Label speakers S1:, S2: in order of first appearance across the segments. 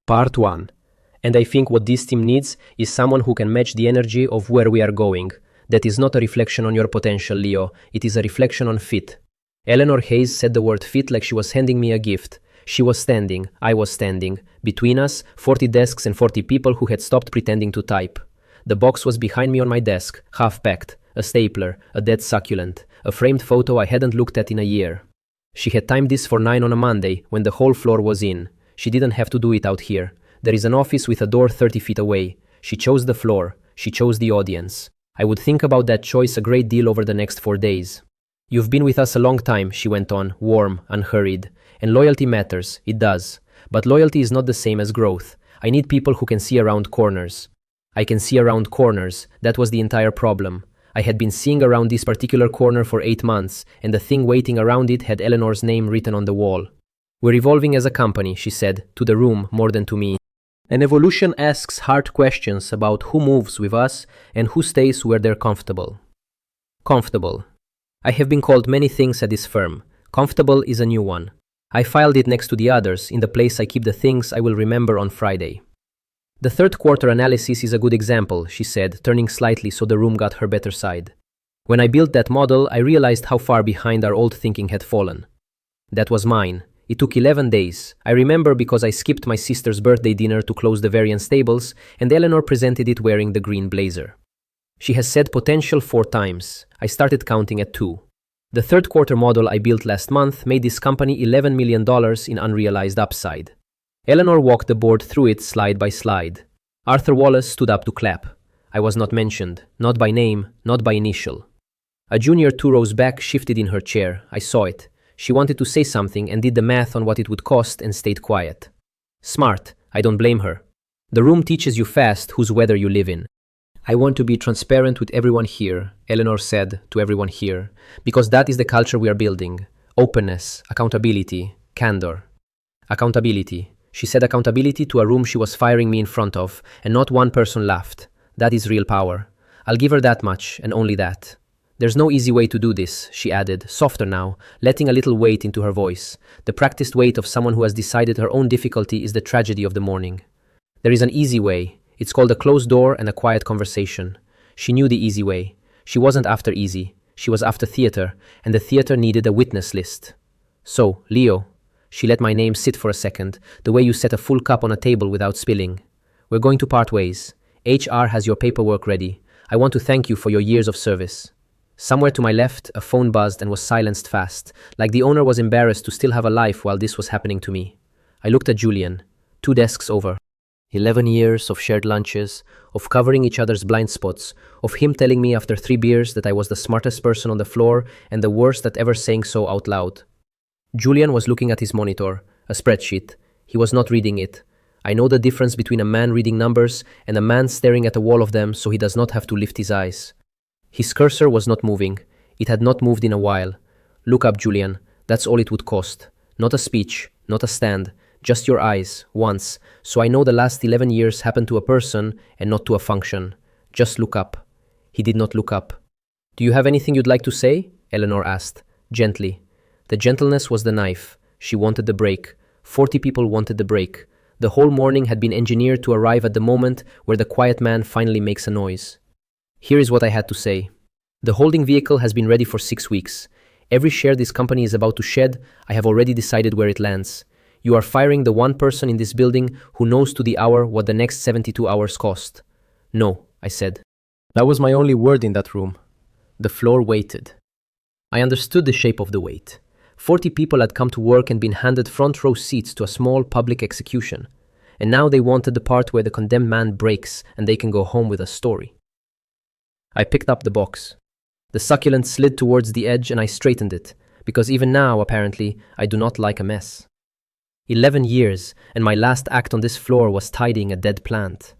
S1: Part 1. And I think what this team needs is someone who can match the energy of where we are going. That is not a reflection on your potential, Leo. It is a reflection on fit. Eleanor Hayes said the word fit like she was handing me a gift. She was standing, I was standing. Between us, 40 desks and 40 people who had stopped pretending to type. The box was behind me on my desk, half-packed. A stapler, a dead succulent, a framed photo I hadn't looked at in a year. She had timed this for 9 on a Monday, when the whole floor was in. She didn't have to do it out here. There is an office with a door 30 feet away. She chose the floor. She chose the audience. I would think about that choice a great deal over the next 4 days. You've been with us a long time, she went on, warm, unhurried. And loyalty matters, it does. But loyalty is not the same as growth. I need people who can see around corners. I can see around corners. That was the entire problem. I had been seeing around this particular corner for 8 months, and the thing waiting around it had Eleanor's name written on the wall. We're evolving as a company, she said, to the room more than to me. And evolution asks hard questions about who moves with us and who stays where they're comfortable. Comfortable. I have been called many things at this firm. Comfortable is a new one. I filed it next to the others, in the place I keep the things I will remember on Friday. The third quarter analysis is a good example, she said, turning slightly so the room got her better side. When I built that model, I realized how far behind our old thinking had fallen. That was mine. It took 11 days. I remember because I skipped my sister's birthday dinner to close the variance tables, and Eleanor presented it wearing the green blazer. She has said potential 4 times. I started counting at 2. The third quarter model I built last month made this company $11 million in unrealized upside. Eleanor walked the board through it slide by slide. Arthur Wallace stood up to clap. I was not mentioned, not by name, not by initial. A junior 2 rows back shifted in her chair. I saw it. She wanted to say something and did the math on what it would cost and stayed quiet. Smart, I don't blame her. The room teaches you fast whose weather you live in. I want to be transparent with everyone here, Eleanor said to everyone here, because that is the culture we are building. Openness, accountability, candor. Accountability. She said accountability to a room she was firing me in front of, and not one person laughed. That is real power. I'll give her that much, and only that. There's no easy way to do this, she added, softer now, letting a little weight into her voice. The practiced weight of someone who has decided her own difficulty is the tragedy of the morning. There is an easy way. It's called a closed door and a quiet conversation. She knew the easy way. She wasn't after easy. She was after theater, and the theater needed a witness list. So, Leo, she let my name sit for a second, the way you set a full cup on a table without spilling. We're going to part ways. HR has your paperwork ready. I want to thank you for your years of service. Somewhere to my left, a phone buzzed and was silenced fast, like the owner was embarrassed to still have a life while this was happening to me. I looked at Julian, 2 desks over. 11 years of shared lunches, of covering each other's blind spots, of him telling me after 3 beers that I was the smartest person on the floor and the worst at ever saying so out loud. Julian was looking at his monitor, a spreadsheet. He was not reading it. I know the difference between a man reading numbers and a man staring at a wall of them so he does not have to lift his eyes. His cursor was not moving. It had not moved in a while. Look up, Julian. That's all it would cost. Not a speech, not a stand, just your eyes, once, so I know the last 11 years happened to a person and not to a function. Just look up. He did not look up. Do you have anything you'd like to say? Eleanor asked, gently. The gentleness was the knife. She wanted the break. 40 people wanted the break. The whole morning had been engineered to arrive at the moment where the quiet man finally makes a noise. Here is what I had to say. The holding vehicle has been ready for 6 weeks. Every share this company is about to shed, I have already decided where it lands. You are firing the one person in this building who knows to the hour what the next 72 hours cost. No, I said. That was my only word in that room. The floor waited. I understood the shape of the wait. 40 people had come to work and been handed front row seats to a small public execution. And now they wanted the part where the condemned man breaks and they can go home with a story. I picked up the box. The succulent slid towards the edge and I straightened it, because even now, apparently, I do not like a mess. 11 years, and my last act on this floor was tidying a dead plant.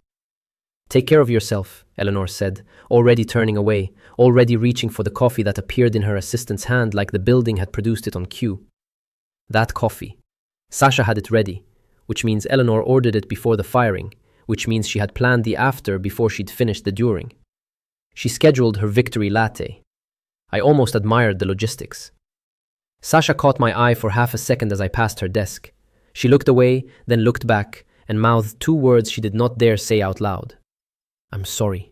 S1: Take care of yourself, Eleanor said, already turning away, already reaching for the coffee that appeared in her assistant's hand like the building had produced it on cue. That coffee. Sasha had it ready, which means Eleanor ordered it before the firing, which means she had planned the after before she'd finished the during. She scheduled her victory latte. I almost admired the logistics. Sasha caught my eye for half a second as I passed her desk. She looked away, then looked back, and mouthed two words she did not dare say out loud. "I'm sorry."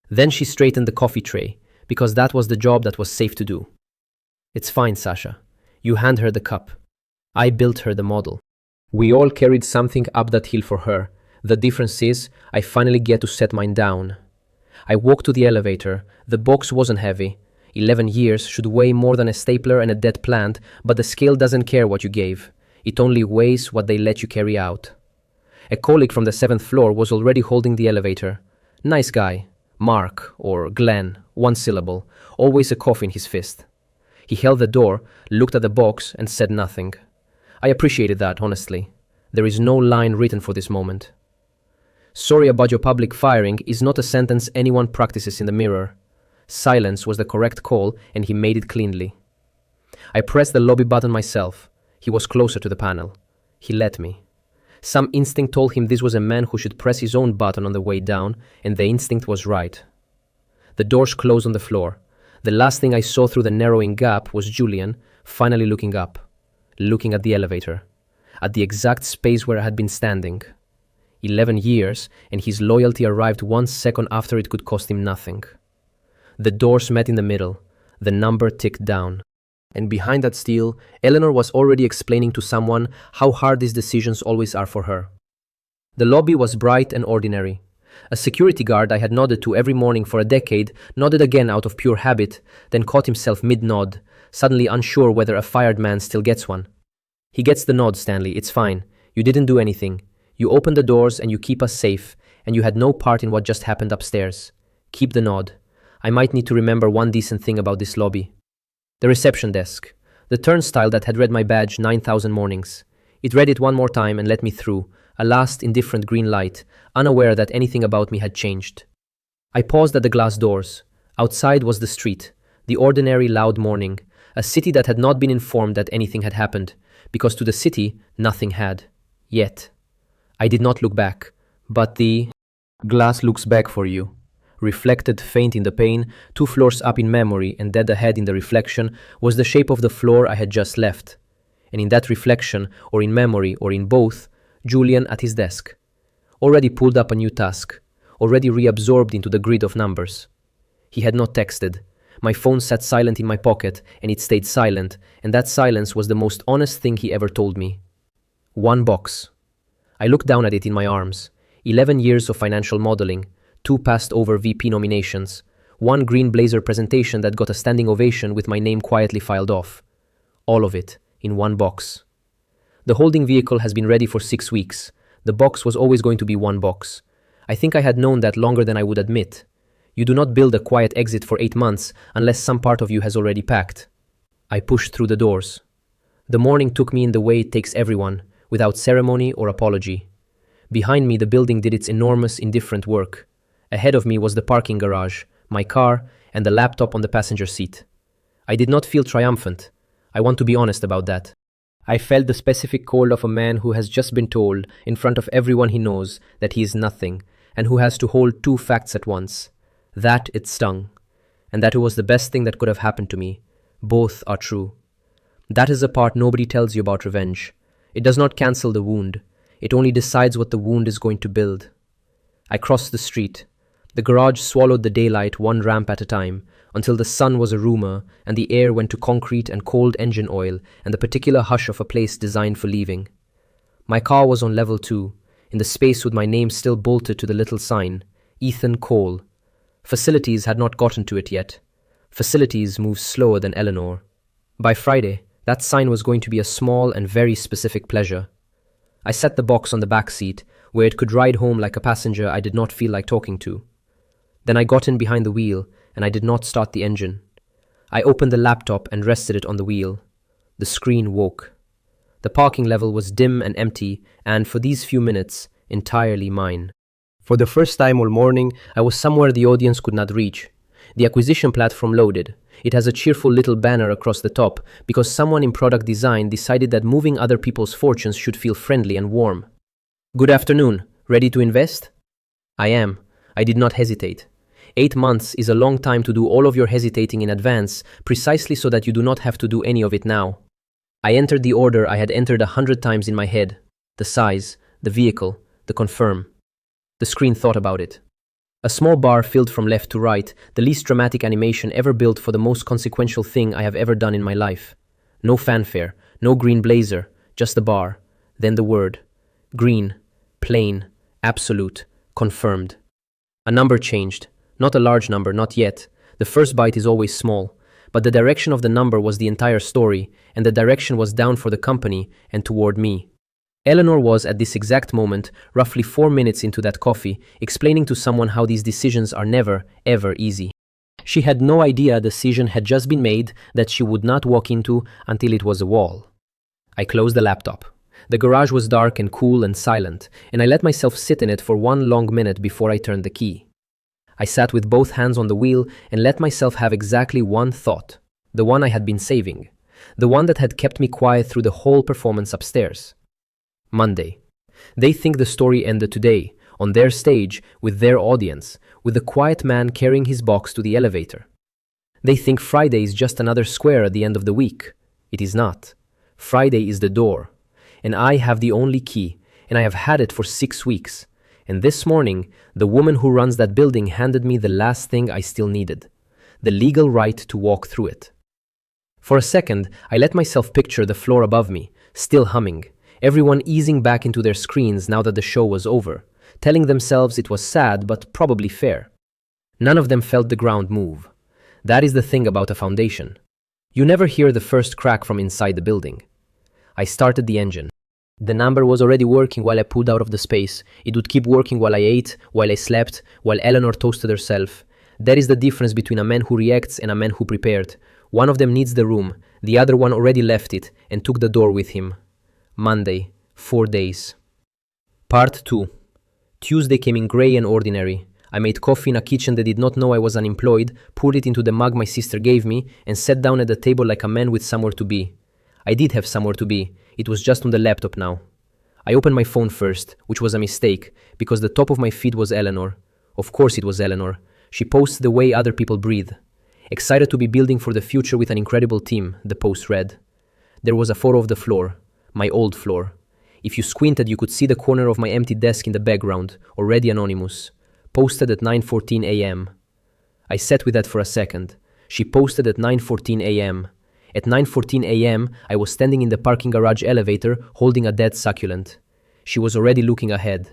S1: Then she straightened the coffee tray, because that was the job that was safe to do. "It's fine, Sasha. You hand her the cup. I built her the model. We all carried something up that hill for her. The difference is, I finally get to set mine down." I walked to the elevator. The box wasn't heavy. 11 years should weigh more than a stapler and a dead plant, but the scale doesn't care what you gave. It only weighs what they let you carry out. A colleague from the 7th floor was already holding the elevator. Nice guy. Mark, or Glenn, one syllable, always a cough in his fist. He held the door, looked at the box, and said nothing. I appreciated that, honestly. There is no line written for this moment. "Sorry about your public firing" is not a sentence anyone practices in the mirror. Silence was the correct call, and he made it cleanly. I pressed the lobby button myself. He was closer to the panel. He let me. Some instinct told him this was a man who should press his own button on the way down, and the instinct was right. The doors closed on the floor. The last thing I saw through the narrowing gap was Julian, finally looking up, looking at the elevator, at the exact space where I had been standing. 11 years, and his loyalty arrived 1 second after it could cost him nothing. The doors met in the middle. The number ticked down. And behind that steel, Eleanor was already explaining to someone how hard these decisions always are for her. The lobby was bright and ordinary. A security guard I had nodded to every morning for a decade nodded again out of pure habit, then caught himself mid-nod, suddenly unsure whether a fired man still gets one. "He gets the nod, Stanley, it's fine. You didn't do anything. You opened the doors and you keep us safe, and you had no part in what just happened upstairs. Keep the nod. I might need to remember one decent thing about this lobby." The reception desk. The turnstile that had read my badge 9,000 mornings. It read it one more time and let me through, a last indifferent green light, unaware that anything about me had changed. I paused at the glass doors. Outside was the street, the ordinary loud morning, a city that had not been informed that anything had happened, because to the city, nothing had. Yet. I did not look back, but the glass looks back for you. Reflected faint in the pane, 2 floors up in memory and dead ahead in the reflection, was the shape of the floor I had just left. And in that reflection, or in memory, or in both, Julian at his desk. Already pulled up a new task, already reabsorbed into the grid of numbers. He had not texted. My phone sat silent in my pocket, and it stayed silent, and that silence was the most honest thing he ever told me. 1 box. I looked down at it in my arms. 11 years of financial modeling, 2 passed over VP nominations, 1 green blazer presentation that got a standing ovation with my name quietly filed off. All of it, in 1 box. The holding vehicle has been ready for 6 weeks. The box was always going to be 1 box. I think I had known that longer than I would admit. You do not build a quiet exit for 8 months unless some part of you has already packed. I pushed through the doors. The morning took me in the way it takes everyone, without ceremony or apology. Behind me, the building did its enormous, indifferent work. Ahead of me was the parking garage, my car, and the laptop on the passenger seat. I did not feel triumphant. I want to be honest about that. I felt the specific cold of a man who has just been told, in front of everyone he knows, that he is nothing, and who has to hold 2 facts at once. That it stung, and that it was the best thing that could have happened to me. Both are true. That is the part nobody tells you about revenge. It does not cancel the wound. It only decides what the wound is going to build. I crossed the street. The garage swallowed the daylight 1 ramp at a time, until the sun was a rumor, and the air went to concrete and cold engine oil, and the particular hush of a place designed for leaving. My car was on level 2, in the space with my name still bolted to the little sign, Ethan Cole. Facilities had not gotten to it yet. Facilities moves slower than Eleanor. By Friday, that sign was going to be a small and very specific pleasure. I set the box on the back seat, where it could ride home like a passenger I did not feel like talking to. Then I got in behind the wheel, and I did not start the engine. I opened the laptop and rested it on the wheel. The screen woke. The parking level was dim and empty, and for these few minutes, entirely mine. For the first time all morning, I was somewhere the audience could not reach. The acquisition platform loaded. It has a cheerful little banner across the top because someone in product design decided that moving other people's fortunes should feel friendly and warm. Good afternoon. Ready to invest? I am. I did not hesitate. 8 months is a long time to do all of your hesitating in advance, precisely so that you do not have to do any of it now. I entered the order I had entered 100 times in my head. The size, the vehicle, the confirm. The screen thought about it. A small bar filled from left to right, the least dramatic animation ever built for the most consequential thing I have ever done in my life. No fanfare, no green blazer, just the bar. Then the word. Green, plain, absolute, confirmed. A number changed. Not a large number, not yet. The first byte is always small. But the direction of the number was the entire story, and the direction was down for the company and toward me. Eleanor was, at this exact moment, roughly 4 minutes into that coffee, explaining to someone how these decisions are never, ever easy. She had no idea a decision had just been made that she would not walk into until it was a wall. I closed the laptop. The garage was dark and cool and silent, and I let myself sit in it for 1 long minute before I turned the key. I sat with both hands on the wheel and let myself have exactly one thought, the one I had been saving, the one that had kept me quiet through the whole performance upstairs. Monday. They think the story ended today, on their stage, with their audience, with the quiet man carrying his box to the elevator. They think Friday is just another square at the end of the week. It is not. Friday is the door. And I have the only key, and I have had it for 6 weeks. And this morning, the woman who runs that building handed me the last thing I still needed, the legal right to walk through it. For a second, I let myself picture the floor above me, still humming, everyone easing back into their screens now that the show was over, telling themselves it was sad but probably fair. None of them felt the ground move. That is the thing about a foundation. You never hear the first crack from inside the building. I started the engine. The number was already working while I pulled out of the space. It would keep working while I ate, while I slept, while Eleanor toasted herself. That is the difference between a man who reacts and a man who prepared. One of them needs the room, the other one already left it and took the door with him. Monday, 4 days. Part 2. Tuesday came in grey and ordinary. I made coffee in a kitchen that did not know I was unemployed, poured it into the mug my sister gave me, and sat down at the table like a man with somewhere to be. I did have somewhere to be. It was just on the laptop now. I opened my phone first, which was a mistake, because the top of my feed was Eleanor. Of course it was Eleanor. She posts the way other people breathe. Excited to be building for the future with an incredible team, the post read. There was a photo of the floor, my old floor. If you squinted, you could see the corner of my empty desk in the background, already anonymous. Posted at 9:14 a.m. I sat with that for a second. She posted at 9:14 a.m. At 9:14 a.m., I was standing in the parking garage elevator holding a dead succulent. She was already looking ahead.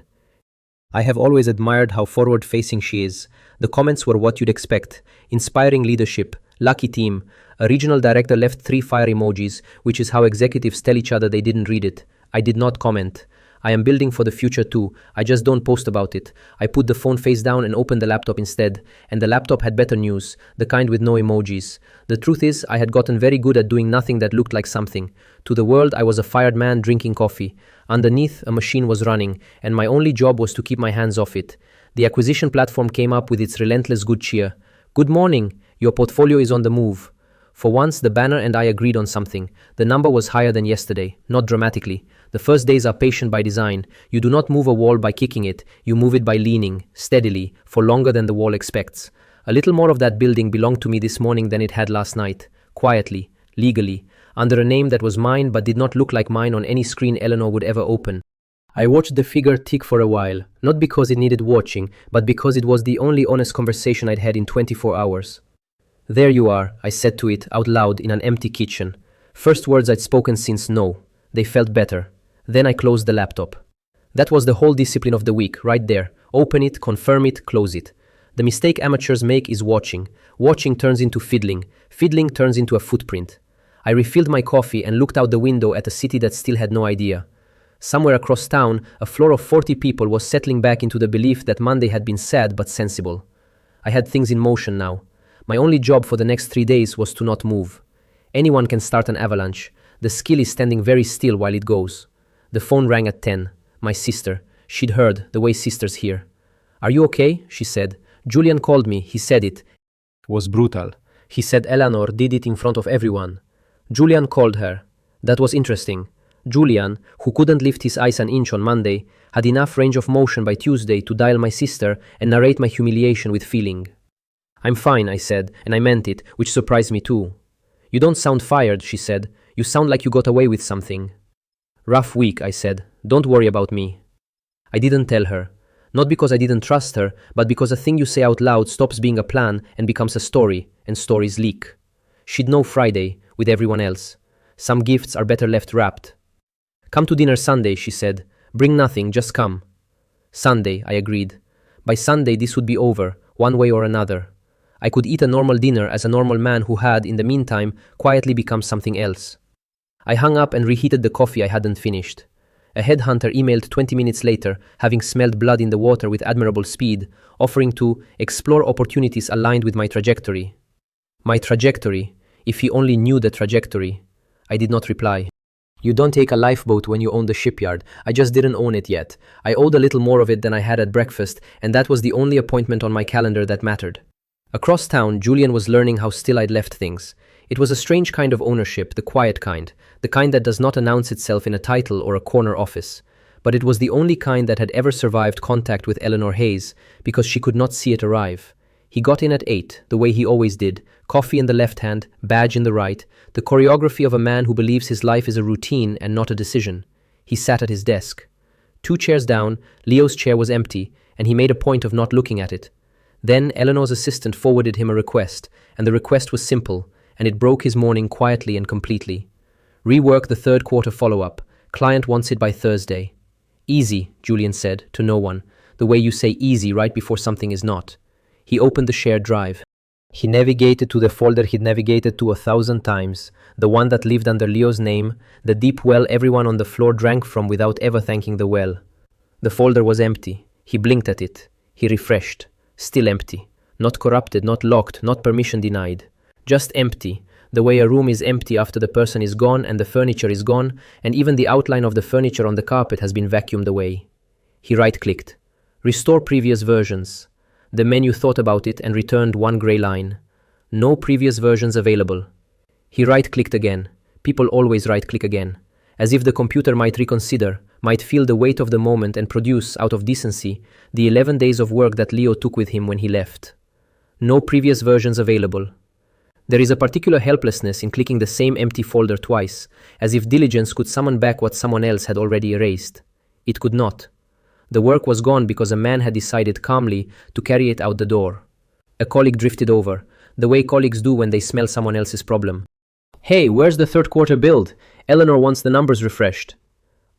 S1: I have always admired how forward-facing she is. The comments were what you'd expect. Inspiring leadership, lucky team. A regional director left 3 fire emojis, which is how executives tell each other they didn't read it. I did not comment. I am building for the future too. I just don't post about it. I put the phone face down and opened the laptop instead. And the laptop had better news, the kind with no emojis. The truth is, I had gotten very good at doing nothing that looked like something. To the world, I was a fired man drinking coffee. Underneath, a machine was running, and my only job was to keep my hands off it. The acquisition platform came up with its relentless good cheer. Good morning, your portfolio is on the move. For once, the banner and I agreed on something. The number was higher than yesterday, not dramatically. The first days are patient by design. You do not move a wall by kicking it, you move it by leaning, steadily, for longer than the wall expects. A little more of that building belonged to me this morning than it had last night, quietly, legally, under a name that was mine but did not look like mine on any screen Eleanor would ever open. I watched the figure tick for a while, not because it needed watching, but because it was the only honest conversation I'd had in 24 hours. There you are, I said to it out loud in an empty kitchen. First words I'd spoken since no. They felt better. Then I closed the laptop. That was the whole discipline of the week, right there. Open it, confirm it, close it. The mistake amateurs make is watching. Watching turns into fiddling. Fiddling turns into a footprint. I refilled my coffee and looked out the window at a city that still had no idea. Somewhere across town, a floor of 40 people was settling back into the belief that Monday had been sad but sensible. I had things in motion now. My only job for the next 3 days was to not move. Anyone can start an avalanche. The skill is standing very still while it goes. The phone rang at 10. My sister. She'd heard, the way sisters hear. Are you okay? She said. Julian called me. He said it.
S2: Was brutal.
S1: He said Eleanor did it in front of everyone. Julian called her. That was interesting. Julian, who couldn't lift his eyes an inch on Monday, had enough range of motion by Tuesday to dial my sister and narrate my humiliation with feeling. I'm fine, I said, and I meant it, which surprised me too. You don't sound fired, she said. You sound like you got away with something. Rough week, I said. Don't worry about me. I didn't tell her. Not because I didn't trust her, but because a thing you say out loud stops being a plan and becomes a story, and stories leak. She'd know Friday, with everyone else. Some gifts are better left wrapped. Come to dinner Sunday, she said. Bring nothing, just come. Sunday, I agreed. By Sunday this would be over, one way or another. I could eat a normal dinner as a normal man who had, in the meantime, quietly become something else. I hung up and reheated the coffee I hadn't finished. A headhunter emailed 20 minutes later, having smelled blood in the water with admirable speed, offering to explore opportunities aligned with my trajectory. My trajectory, if he only knew the trajectory. I did not reply. You don't take a lifeboat when you own the shipyard. I just didn't own it yet. I owed a little more of it than I had at breakfast, and that was the only appointment on my calendar that mattered. Across town, Julian was learning how still I'd left things. It was a strange kind of ownership, the quiet kind, the kind that does not announce itself in a title or a corner office. But it was the only kind that had ever survived contact with Eleanor Hayes, because she could not see it arrive. He got in at 8, the way he always did, coffee in the left hand, badge in the right, the choreography of a man who believes his life is a routine and not a decision. He sat at his desk. 2 chairs down, Leo's chair was empty, and he made a point of not looking at it. Then Eleanor's assistant forwarded him a request, and the request was simple, and it broke his morning quietly and completely. Rework the third quarter follow-up. Client wants it by Thursday. Easy, Julian said, to no one, the way you say easy right before something is not. He opened the shared drive. He navigated to the folder he'd navigated to 1,000 times, the one that lived under Leo's name, the deep well everyone on the floor drank from without ever thanking the well. The folder was empty. He blinked at it. He refreshed. Still empty. Not corrupted, not locked, not permission denied. Just empty, the way a room is empty after the person is gone and the furniture is gone, and even the outline of the furniture on the carpet has been vacuumed away. He right-clicked. Restore previous versions. The menu thought about it and returned one grey line. No previous versions available. He right-clicked again. People always right-click again. As if the computer might reconsider, might feel the weight of the moment and produce, out of decency, the 11 days of work that Leo took with him when he left. No previous versions available. There is a particular helplessness in clicking the same empty folder twice, as if diligence could summon back what someone else had already erased. It could not. The work was gone because a man had decided calmly to carry it out the door. A colleague drifted over, the way colleagues do when they smell someone else's problem. Hey, where's the third quarter build? Eleanor wants the numbers refreshed.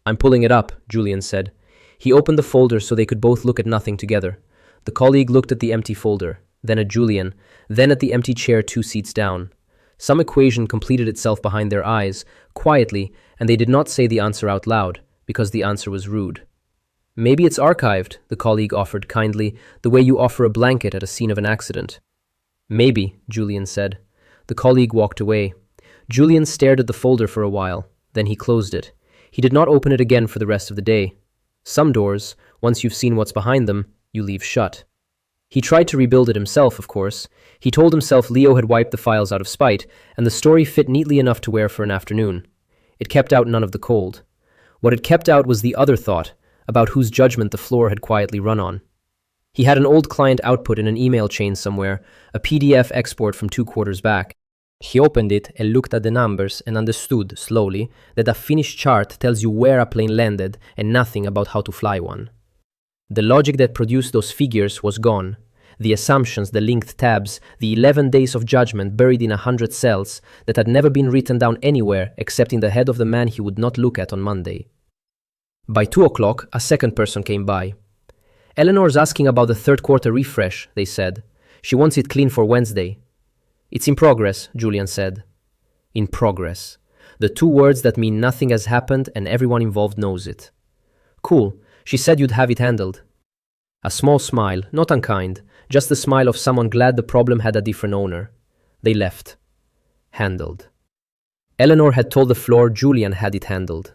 S1: I'm pulling it up, Julian said. He opened the folder so they could both look at nothing together. The colleague looked at the empty folder, then at Julian, then at the empty chair 2 seats down. Some equation completed itself behind their eyes, quietly, and they did not say the answer out loud, because the answer was rude. Maybe it's archived, the colleague offered kindly, the way you offer a blanket at a scene of an accident. Maybe, Julian said. The colleague walked away. Julian stared at the folder for a while, then he closed it. He did not open it again for the rest of the day. Some doors, once you've seen what's behind them, you leave shut. He tried to rebuild it himself, of course. He told himself Leo had wiped the files out of spite, and the story fit neatly enough to wear for an afternoon. It kept out none of the cold. What it kept out was the other thought, about whose judgment the floor had quietly run on. He had an old client output in an email chain somewhere, a PDF export from 2 quarters back. He opened it and looked at the numbers and understood, slowly, that a finished chart tells you where a plane landed and nothing about how to fly one. The logic that produced those figures was gone. The assumptions, the linked tabs, the 11 days of judgment buried in 100 cells that had never been written down anywhere except in the head of the man he would not look at on Monday. By 2 o'clock, a second person came by. Eleanor's asking about the third quarter refresh, they said. She wants it clean for Wednesday. It's in progress, Julian said. In progress. The 2 words that mean nothing has happened and everyone involved knows it. Cool. She said you'd have it handled. A small smile, not unkind, just the smile of someone glad the problem had a different owner. They left. Handled. Eleanor had told the floor Julian had it handled.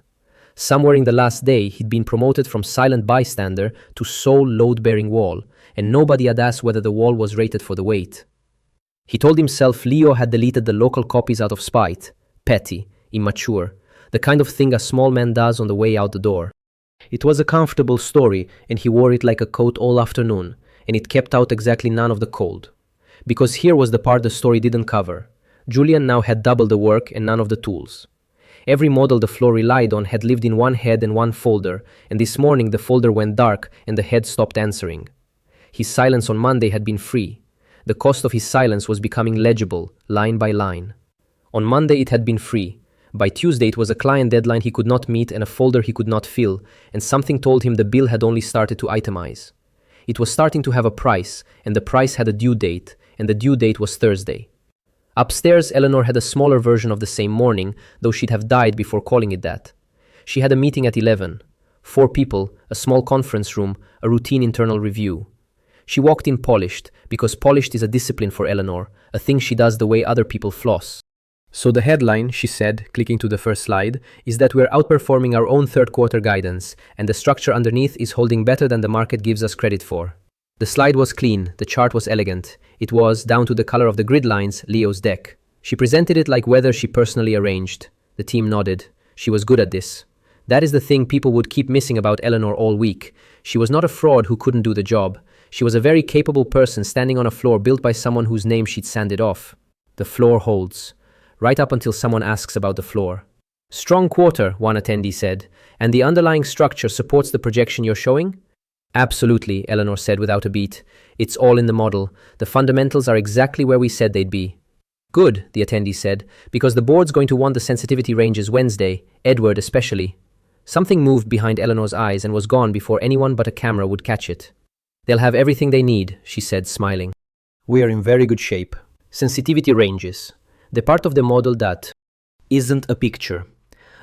S1: Somewhere in the last day, he'd been promoted from silent bystander to sole load-bearing wall, and nobody had asked whether the wall was rated for the weight. He told himself Leo had deleted the local copies out of spite, petty, immature, the kind of thing a small man does on the way out the door. It was a comfortable story, and he wore it like a coat all afternoon, and it kept out exactly none of the cold. Because here was the part the story didn't cover. Julian now had double the work and none of the tools. Every model the floor relied on had lived in one head and one folder, and this morning the folder went dark and the head stopped answering. His silence on Monday had been free. The cost of his silence was becoming legible, line by line. On Monday it had been free. By Tuesday it was a client deadline he could not meet and a folder he could not fill, and something told him the bill had only started to itemize. It was starting to have a price, and the price had a due date, and the due date was Thursday. Upstairs, Eleanor had a smaller version of the same morning, though she'd have died before calling it that. She had a meeting at 11. 4 people, a small conference room, a routine internal review. She walked in polished, because polished is a discipline for Eleanor, a thing she does the way other people floss. So the headline, she said, clicking to the first slide, is that we're outperforming our own third quarter guidance, and the structure underneath is holding better than the market gives us credit for. The slide was clean, the chart was elegant. It was, down to the color of the grid lines, Leo's deck. She presented it like weather she personally arranged. The team nodded. She was good at this. That is the thing people would keep missing about Eleanor all week. She was not a fraud who couldn't do the job. She was a very capable person standing on a floor built by someone whose name she'd sanded off. The floor holds. Right up until someone asks about the floor. Strong quarter, one attendee said, and the underlying structure supports the projection you're showing? Absolutely, Eleanor said without a beat. It's all in the model. The fundamentals are exactly where we said they'd be. Good, the attendee said, because the board's going to want the sensitivity ranges Wednesday, Edward especially. Something moved behind Eleanor's eyes and was gone before anyone but a camera would catch it. They'll have everything they need, she said, smiling. We are in very good shape. Sensitivity ranges. The part of the model that isn't a picture.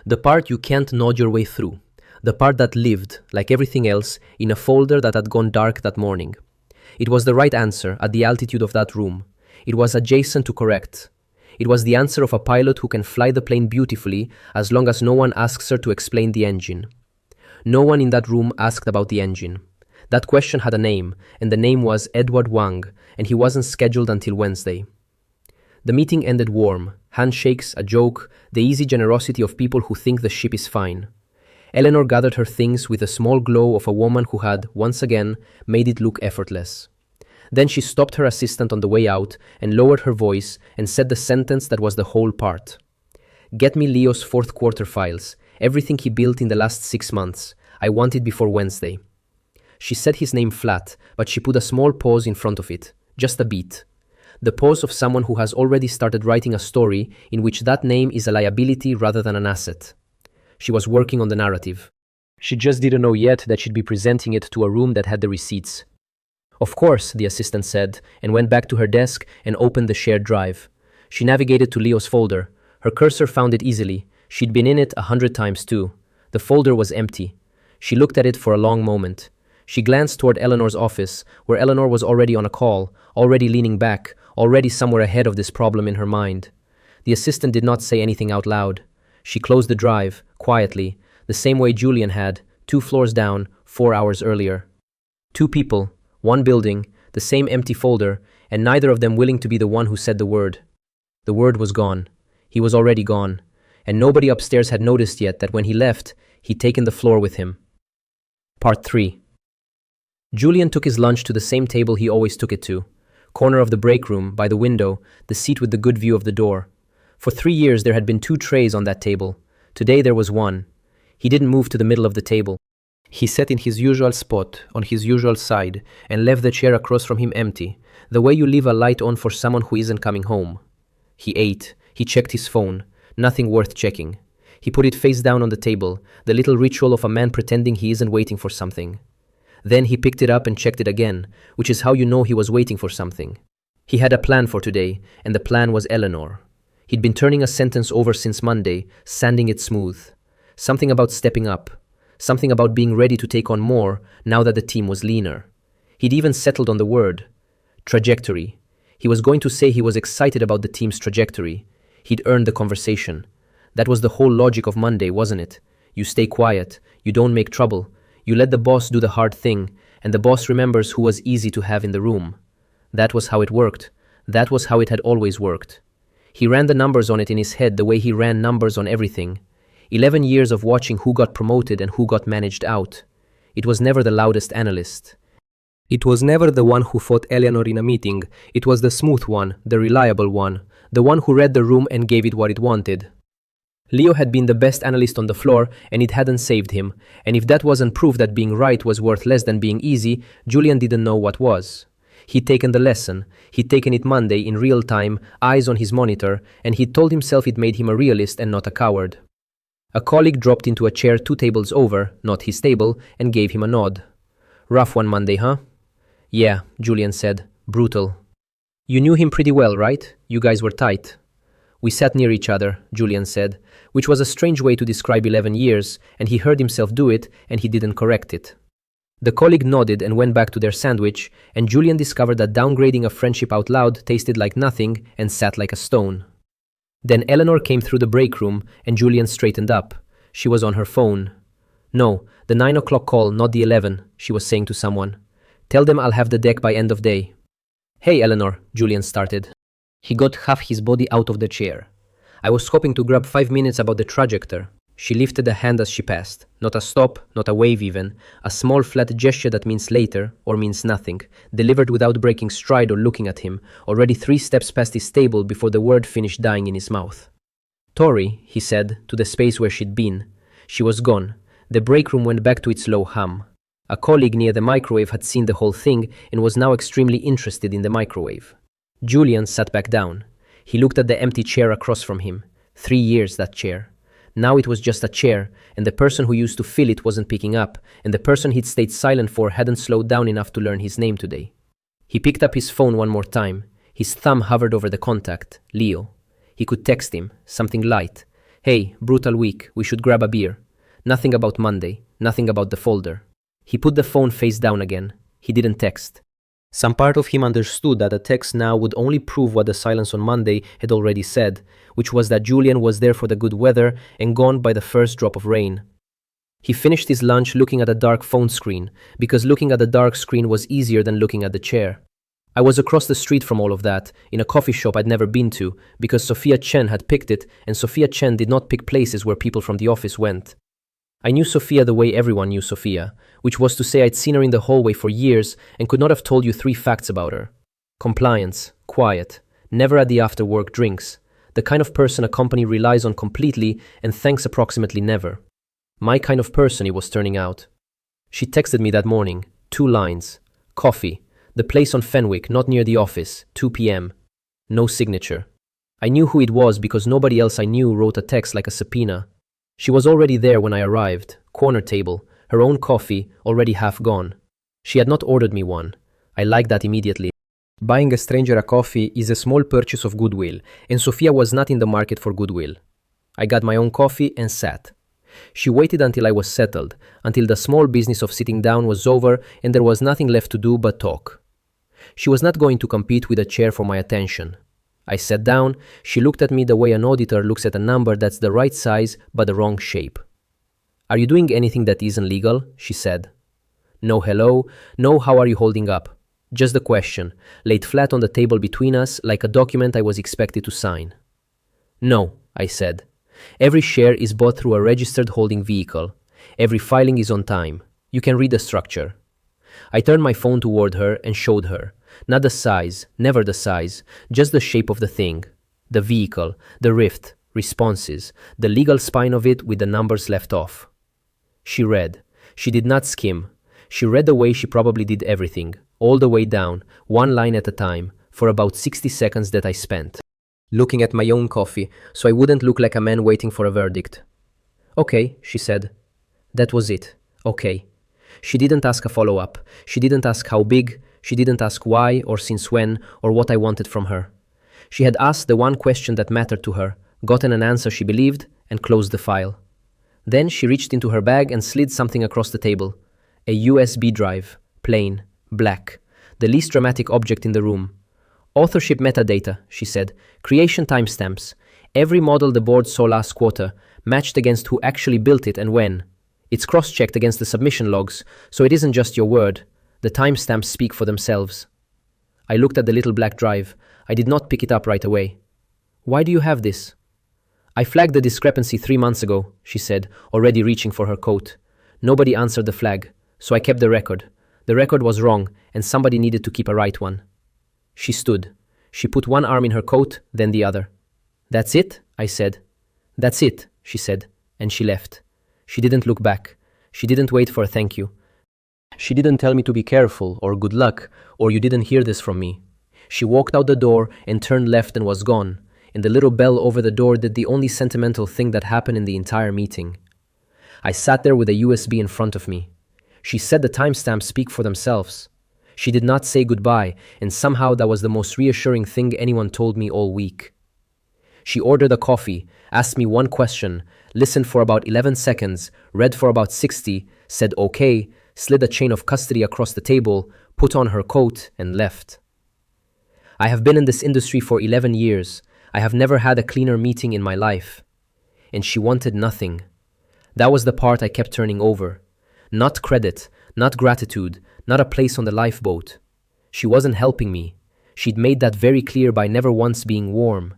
S1: The part you can't nod your way through. The part that lived, like everything else, in a folder that had gone dark that morning. It was the right answer at the altitude of that room. It was adjacent to correct. It was the answer of a pilot who can fly the plane beautifully as long as no one asks her to explain the engine. No one in that room asked about the engine. That question had a name, and the name was Edward Wang, and he wasn't scheduled until Wednesday. The meeting ended warm. Handshakes, a joke, the easy generosity of people who think the ship is fine. Eleanor gathered her things with a small glow of a woman who had, once again, made it look effortless. Then she stopped her assistant on the way out and lowered her voice and said the sentence that was the whole part. Get me Leo's fourth quarter files, everything he built in the last 6 months. I want it before Wednesday. She said his name flat, but she put a small pause in front of it, just a beat. The pause of someone who has already started writing a story in which that name is a liability rather than an asset. She was working on the narrative. She just didn't know yet that she'd be presenting it to a room that had the receipts. Of course, the assistant said, and went back to her desk and opened the shared drive. She navigated to Leo's folder. Her cursor found it easily. She'd been in it 100 times too. The folder was empty. She looked at it for a long moment. She glanced toward Eleanor's office, where Eleanor was already on a call, already leaning back, already somewhere ahead of this problem in her mind. The assistant did not say anything out loud. She closed the drive, quietly, the same way Julian had, 2 floors down, 4 hours earlier. 2 people, 1 building, the same empty folder, and neither of them willing to be the one who said the word. The word was gone. He was already gone, and nobody upstairs had noticed yet that when he left, he'd taken the floor with him. Part 3. Julian took his lunch to the same table he always took it to. Corner of the break room, by the window, the seat with the good view of the door. For 3 years there had been 2 trays on that table. Today there was 1. He didn't move to the middle of the table. He sat in his usual spot, on his usual side, and left the chair across from him empty, the way you leave a light on for someone who isn't coming home. He ate. He checked his phone. Nothing worth checking. He put it face down on the table, the little ritual of a man pretending he isn't waiting for something. Then he picked it up and checked it again, which is how you know he was waiting for something. He had a plan for today, and the plan was Eleanor. He'd been turning a sentence over since Monday, sanding it smooth. Something about stepping up. Something about being ready to take on more now that the team was leaner. He'd even settled on the word. Trajectory. He was going to say he was excited about the team's trajectory. He'd earned the conversation. That was the whole logic of Monday, wasn't it? You stay quiet. You don't make trouble. You let the boss do the hard thing, and the boss remembers who was easy to have in the room. That was how it worked. That was how it had always worked. He ran the numbers on it in his head the way he ran numbers on everything. 11 years of watching who got promoted and who got managed out. It was never the loudest analyst. It was never the one who fought Eleanor in a meeting. It was the smooth one, the reliable one, the one who read the room and gave it what it wanted. Leo had been the best analyst on the floor, and it hadn't saved him. And if that wasn't proof that being right was worth less than being easy, Julian didn't know what was. He'd taken the lesson. He'd taken it Monday in real time, eyes on his monitor, and he'd told himself it made him a realist and not a coward. A colleague dropped into a chair 2 tables over, not his table, and gave him a nod. "Rough one Monday, huh?" "Yeah," Julian said. "Brutal." "You knew him pretty well, right? You guys were tight." "We sat near each other," Julian said, which was a strange way to describe 11 years, and he heard himself do it, and he didn't correct it. The colleague nodded and went back to their sandwich, and Julian discovered that downgrading a friendship out loud tasted like nothing and sat like a stone. Then Eleanor came through the break room, and Julian straightened up. She was on her phone. "No, the 9 o'clock call, not the 11, she was saying to someone. "Tell them I'll have the deck by end of day." "Hey, Eleanor," Julian started. He got half his body out of the chair. "I was hoping to grab 5 minutes about the trajectory." She lifted a hand as she passed. Not a stop, not a wave even. A small flat gesture that means later, or means nothing, delivered without breaking stride or looking at him, already 3 steps past his table before the word finished dying in his mouth. "Tori," he said, to the space where she'd been. She was gone. The break room went back to its low hum. A colleague near the microwave had seen the whole thing and was now extremely interested in the microwave. Julian sat back down. He looked at the empty chair across from him. 3 years, that chair. Now it was just a chair, and the person who used to fill it wasn't picking up, and the person he'd stayed silent for hadn't slowed down enough to learn his name today. He picked up his phone one more time. His thumb hovered over the contact, Leo. He could text him, something light. "Hey, brutal week, we should grab a beer." Nothing about Monday, nothing about the folder. He put the phone face down again. He didn't text. Some part of him understood that a text now would only prove what the silence on Monday had already said, which was that Julian was there for the good weather and gone by the first drop of rain. He finished his lunch looking at a dark phone screen, because looking at the dark screen was easier than looking at the chair. I was across the street from all of that, in a coffee shop I'd never been to, because Sophia Chen had picked it, and Sophia Chen did not pick places where people from the office went. I knew Sophia the way everyone knew Sophia, which was to say I'd seen her in the hallway for years and could not have told you 3 facts about her. Compliance, quiet, never at the after-work drinks, the kind of person a company relies on completely and thanks approximately never. My kind of person, it was turning out. She texted me that morning, 2 lines. Coffee, the place on Fenwick, not near the office, 2 p.m. No signature. I knew who it was because nobody else I knew wrote a text like a subpoena. She was already there when I arrived, corner table, her own coffee, already half gone. She had not ordered me one. I liked that immediately. Buying a stranger a coffee is a small purchase of goodwill, and Sophia was not in the market for goodwill. I got my own coffee and sat. She waited until I was settled, until the small business of sitting down was over and there was nothing left to do but talk. She was not going to compete with a chair for my attention. I sat down. She looked at me the way an auditor looks at a number that's the right size but the wrong shape. "Are you doing anything that isn't legal?" she said. No hello, no how are you holding up. Just the question, laid flat on the table between us like a document I was expected to sign. "No," I said. "Every share is bought through a registered holding vehicle. Every filing is on time. You can read the structure." I turned my phone toward her and showed her. Not the size, never the size, just the shape of the thing. The vehicle, the rift, responses, the legal spine of it with the numbers left off. She read. She did not skim. She read the way she probably did everything, all the way down, 1 line at a time, for about 60 seconds that I spent looking at my own coffee, so I wouldn't look like a man waiting for a verdict. "Okay," she said. That was it. Okay. She didn't ask a follow-up. She didn't ask how big. She didn't ask why or since when or what I wanted from her. She had asked the one question that mattered to her, gotten an answer she believed, and closed the file. Then she reached into her bag and slid something across the table. A USB drive, plain, black, the least dramatic object in the room. "Authorship metadata," she said, "creation timestamps. Every model the board saw last quarter, matched against who actually built it and when. It's cross-checked against the submission logs, so it isn't just your word. The timestamps speak for themselves." I looked at the little black drive. I did not pick it up right away. "Why do you have this?" "I flagged the discrepancy 3 months ago," she said, already reaching for her coat. "Nobody answered the flag, so I kept the record. The record was wrong, and somebody needed to keep a right one." She stood. She put one arm in her coat, then the other. "That's it?" I said. "That's it," she said, and she left. She didn't look back. She didn't wait for a thank you. She didn't tell me to be careful or good luck or you didn't hear this from me. She walked out the door and turned left and was gone, and the little bell over the door did the only sentimental thing that happened in the entire meeting. I sat there with a USB in front of me. She said the timestamps speak for themselves. She did not say goodbye, and somehow that was the most reassuring thing anyone told me all week. She ordered a coffee, asked me one question, listened for about 11 seconds, read for about 60, said okay, slid a chain of custody across the table, put on her coat, and left. I have been in this industry for 11 years. I have never had a cleaner meeting in my life. And she wanted nothing. That was the part I kept turning over. Not credit, not gratitude, not a place on the lifeboat. She wasn't helping me. She'd made that very clear by never once being warm.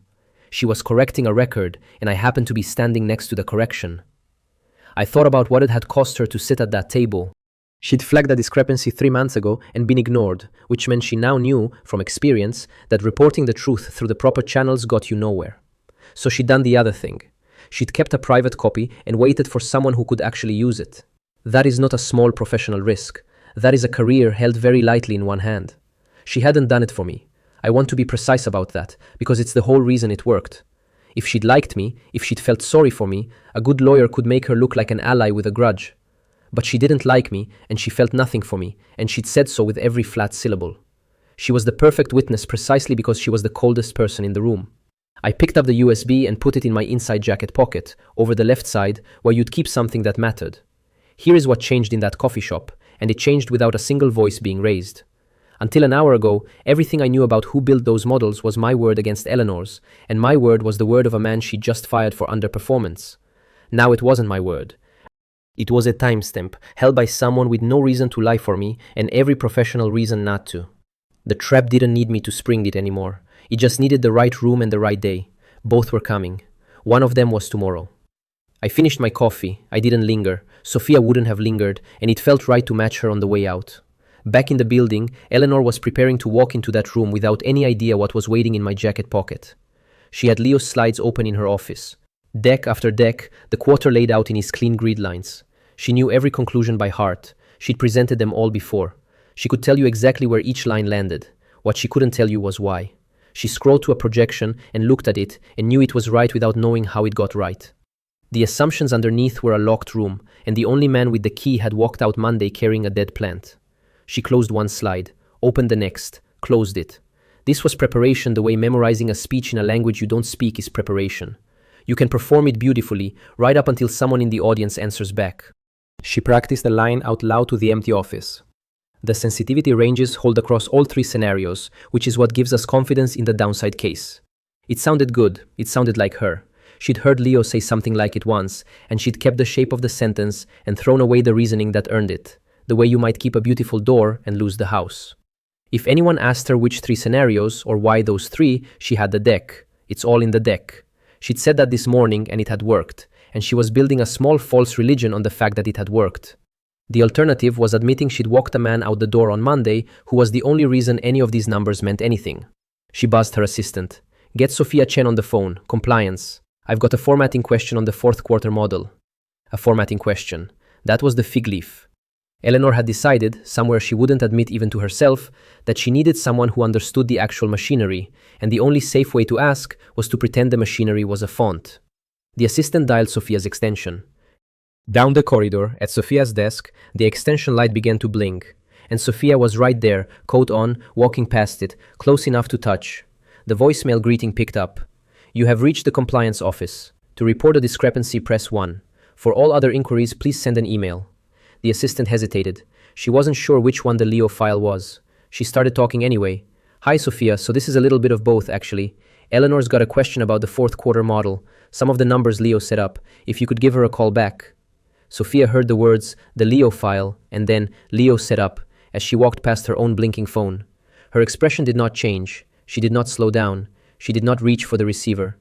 S1: She was correcting a record, and I happened to be standing next to the correction. I thought about what it had cost her to sit at that table. She'd flagged a discrepancy 3 months ago and been ignored, which meant she now knew, from experience, that reporting the truth through the proper channels got you nowhere. So she'd done the other thing. She'd kept a private copy and waited for someone who could actually use it. That is not a small professional risk. That is a career held very lightly in one hand. She hadn't done it for me. I want to be precise about that, because it's the whole reason it worked. If she'd liked me, if she'd felt sorry for me, a good lawyer could make her look like an ally with a grudge. But she didn't like me, and she felt nothing for me, and she'd said so with every flat syllable. She was the perfect witness precisely because she was the coldest person in the room. I picked up the USB and put it in my inside jacket pocket, over the left side, where you'd keep something that mattered. Here is what changed in that coffee shop, and it changed without a single voice being raised. Until an hour ago, everything I knew about who built those models was my word against Eleanor's, and my word was the word of a man she'd just fired for underperformance. Now it wasn't my word. It was a timestamp, held by someone with no reason to lie for me, and every professional reason not to. The trap didn't need me to spring it anymore. It just needed the right room and the right day. Both were coming. One of them was tomorrow. I finished my coffee. I didn't linger. Sophia wouldn't have lingered, and it felt right to match her on the way out. Back in the building, Eleanor was preparing to walk into that room without any idea what was waiting in my jacket pocket. She had Leo's slides open in her office. Deck after deck, the quarter laid out in his clean grid lines. She knew every conclusion by heart. She'd presented them all before. She could tell you exactly where each line landed. What she couldn't tell you was why. She scrolled to a projection and looked at it and knew it was right without knowing how it got right. The assumptions underneath were a locked room, and the only man with the key had walked out Monday carrying a dead plant. She closed one slide, opened the next, closed it. This was preparation the way memorizing a speech in a language you don't speak is preparation. You can perform it beautifully, right up until someone in the audience answers back. She practiced the line out loud to the empty office. The sensitivity ranges hold across all 3 scenarios, which is what gives us confidence in the downside case. It sounded good. It sounded like her. She'd heard Leo say something like it once, and she'd kept the shape of the sentence and thrown away the reasoning that earned it, the way you might keep a beautiful door and lose the house. If anyone asked her which 3 scenarios or why those 3, she had the deck. It's all in the deck. She'd said that this morning and it had worked, and she was building a small false religion on the fact that it had worked. The alternative was admitting she'd walked a man out the door on Monday who was the only reason any of these numbers meant anything. She buzzed her assistant. Get Sophia Chen on the phone. Compliance. I've got a formatting question on the 4th quarter model. A formatting question. That was the fig leaf. Eleanor had decided, somewhere she wouldn't admit even to herself, that she needed someone who understood the actual machinery, and the only safe way to ask was to pretend the machinery was a font. The assistant dialed Sophia's extension. Down the corridor, at Sophia's desk, the extension light began to blink, and Sophia was right there, coat on, walking past it, close enough to touch. The voicemail greeting picked up. You have reached the compliance office. To report a discrepancy, press 1. For all other inquiries, please send an email. The assistant hesitated. She wasn't sure which one the Leo file was. She started talking anyway. Hi, Sophia, so this is a little bit of both, actually. Eleanor's got a question about the 4th quarter model. Some of the numbers Leo set up. If you could give her a call back. Sophia heard the words, the Leo file, and then Leo set up, as she walked past her own blinking phone. Her expression did not change. She did not slow down. She did not reach for the receiver.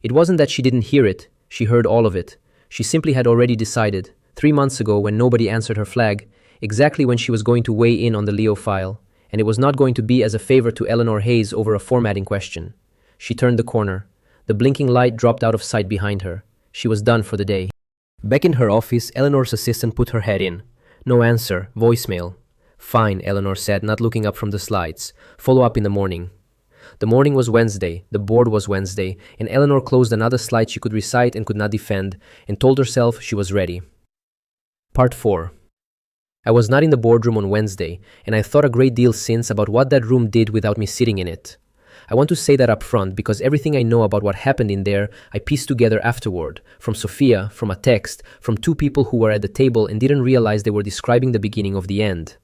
S1: It wasn't that she didn't hear it. She heard all of it. She simply had already decided, 3 months ago when nobody answered her flag, exactly when she was going to weigh in on the Leo file, and it was not going to be as a favor to Eleanor Hayes over a formatting question. She turned the corner. The blinking light dropped out of sight behind her. She was done for the day. Back in her office, Eleanor's assistant put her head in. No answer. Voicemail. Fine, Eleanor said, not looking up from the slides. Follow up in the morning. The morning was Wednesday, the board was Wednesday, and Eleanor closed another slide she could recite and could not defend, and told herself she was ready. Part 4. I was not in the boardroom on Wednesday, and I thought a great deal since about what that room did without me sitting in it. I want to say that up front because everything I know about what happened in there I pieced together afterward, from Sophia, from a text, from two people who were at the table and didn't realize they were describing the beginning of the end.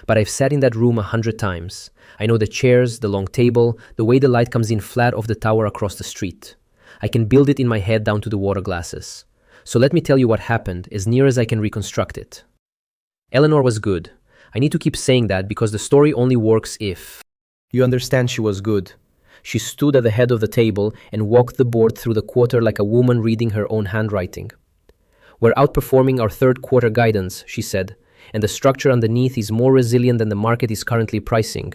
S1: But I've sat in that room 100 times. I know the chairs, the long table, the way the light comes in flat off the tower across the street. I can build it in my head down to the water glasses. So let me tell you what happened, as near as I can reconstruct it. Eleanor was good. I need to keep saying that because the story only works if you understand she was good. She stood at the head of the table and walked the board through the quarter like a woman reading her own handwriting. We're outperforming our third quarter guidance, she said, and the structure underneath is more resilient than the market is currently pricing.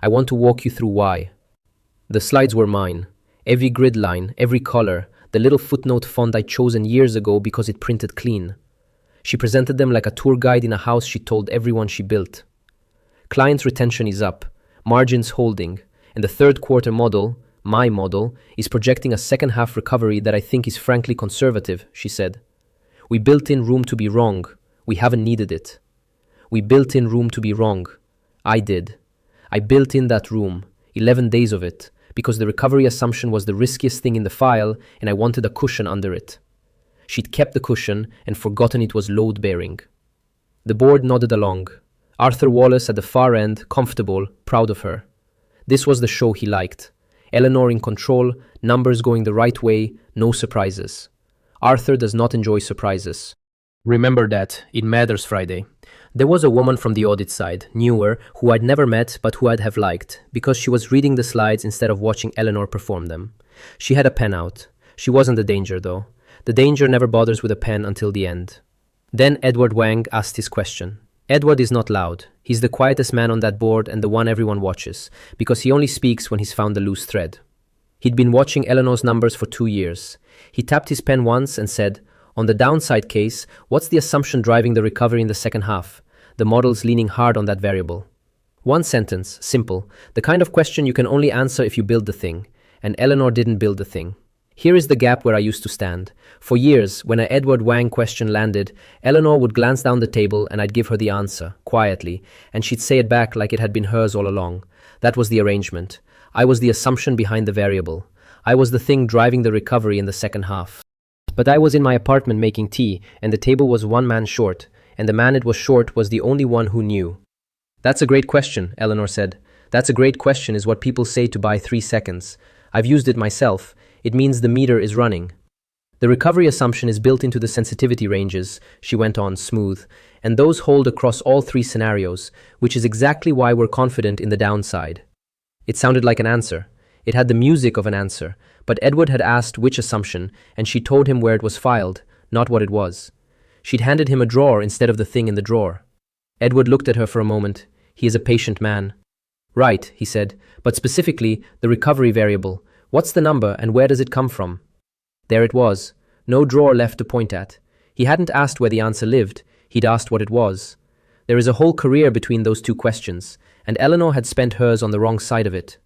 S1: I want to walk you through why. The slides were mine. Every grid line, every color, the little footnote font I'd chosen years ago because it printed clean. She presented them like a tour guide in a house she told everyone she built. Client retention is up, margins holding, and the third quarter model, my model, is projecting a second half recovery that I think is frankly conservative, she said. We built in room to be wrong. We haven't needed it. We built in room to be wrong. I did. I built in that room, 11 days of it, because the recovery assumption was the riskiest thing in the file and I wanted a cushion under it. She'd kept the cushion and forgotten it was load-bearing. The board nodded along. Arthur Wallace at the far end, comfortable, proud of her. This was the show he liked. Eleanor in control, numbers going the right way, no surprises. Arthur does not enjoy surprises. Remember that, it matters Friday. There was a woman from the audit side, newer, who I'd never met but who I'd have liked, because she was reading the slides instead of watching Eleanor perform them. She had a pen out. She wasn't the danger, though. The danger never bothers with a pen until the end. Then Edward Wang asked his question. Edward is not loud. He's the quietest man on that board and the one everyone watches, because he only speaks when he's found the loose thread. He'd been watching Eleanor's numbers for 2 years. He tapped his pen once and said, on the downside case, what's the assumption driving the recovery in the second half? The model's leaning hard on that variable. One sentence, simple, the kind of question you can only answer if you build the thing. And Eleanor didn't build the thing. Here is the gap where I used to stand. For years, when an Edward Wang question landed, Eleanor would glance down the table and I'd give her the answer, quietly, and she'd say it back like it had been hers all along. That was the arrangement. I was the assumption behind the variable. I was the thing driving the recovery in the second half. But I was in my apartment making tea, and the table was one man short, and the man it was short was the only one who knew. That's a great question, Eleanor said. That's a great question is what people say to buy 3 seconds. I've used it myself. It means the meter is running. The recovery assumption is built into the sensitivity ranges, she went on, smooth, and those hold across all 3 scenarios, which is exactly why we're confident in the downside. It sounded like an answer. It had the music of an answer, but Edward had asked which assumption, and she told him where it was filed, not what it was. She'd handed him a drawer instead of the thing in the drawer. Edward looked at her for a moment. He is a patient man. Right, he said, but specifically, the recovery variable. What's the number and where does it come from? There it was. No drawer left to point at. He hadn't asked where the answer lived. He'd asked what it was. There is a whole career between those 2 questions, and Eleanor had spent hers on the wrong side of it.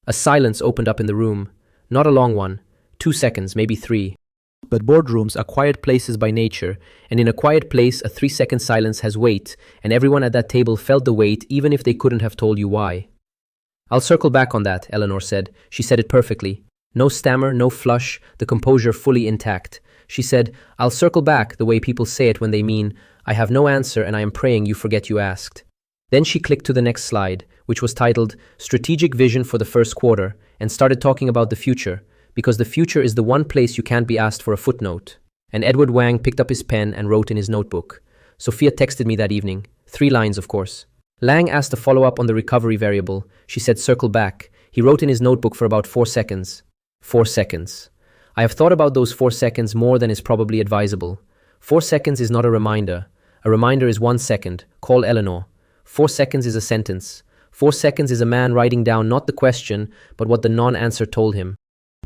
S1: A silence opened up in the room. Not a long one. 2 seconds, maybe 3. But boardrooms are quiet places by nature, and in a quiet place a 3-second silence has weight, and everyone at that table felt the weight even if they couldn't have told you why. I'll circle back on that, Eleanor said. She said it perfectly. No stammer, no flush, the composure fully intact. She said, I'll circle back the way people say it when they mean, I have no answer and I am praying you forget you asked. Then she clicked to the next slide, which was titled Strategic Vision for the First Quarter, and started talking about the future, because the future is the one place you can't be asked for a footnote. And Edward Wang picked up his pen and wrote in his notebook. Sophia texted me that evening. 3 lines, of course. Lang asked a follow-up on the recovery variable. She said circle back. He wrote in his notebook for about 4 seconds. 4 seconds. I have thought about those 4 seconds more than is probably advisable. 4 seconds is not a reminder. A reminder is 1 second. Call Eleanor. 4 seconds is a sentence. 4 seconds is a man writing down not the question, but what the non-answer told him.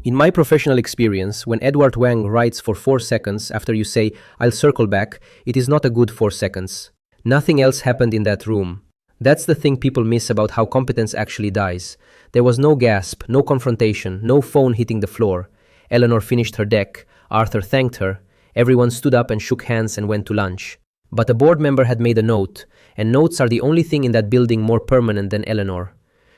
S1: In my professional experience, when Edward Wang writes for 4 seconds after you say, "I'll circle back," it is not a good 4 seconds. Nothing else happened in that room. That's the thing people miss about how competence actually dies. There was no gasp, no confrontation, no phone hitting the floor. Eleanor finished her deck, Arthur thanked her, everyone stood up and shook hands and went to lunch. But a board member had made a note, and notes are the only thing in that building more permanent than Eleanor.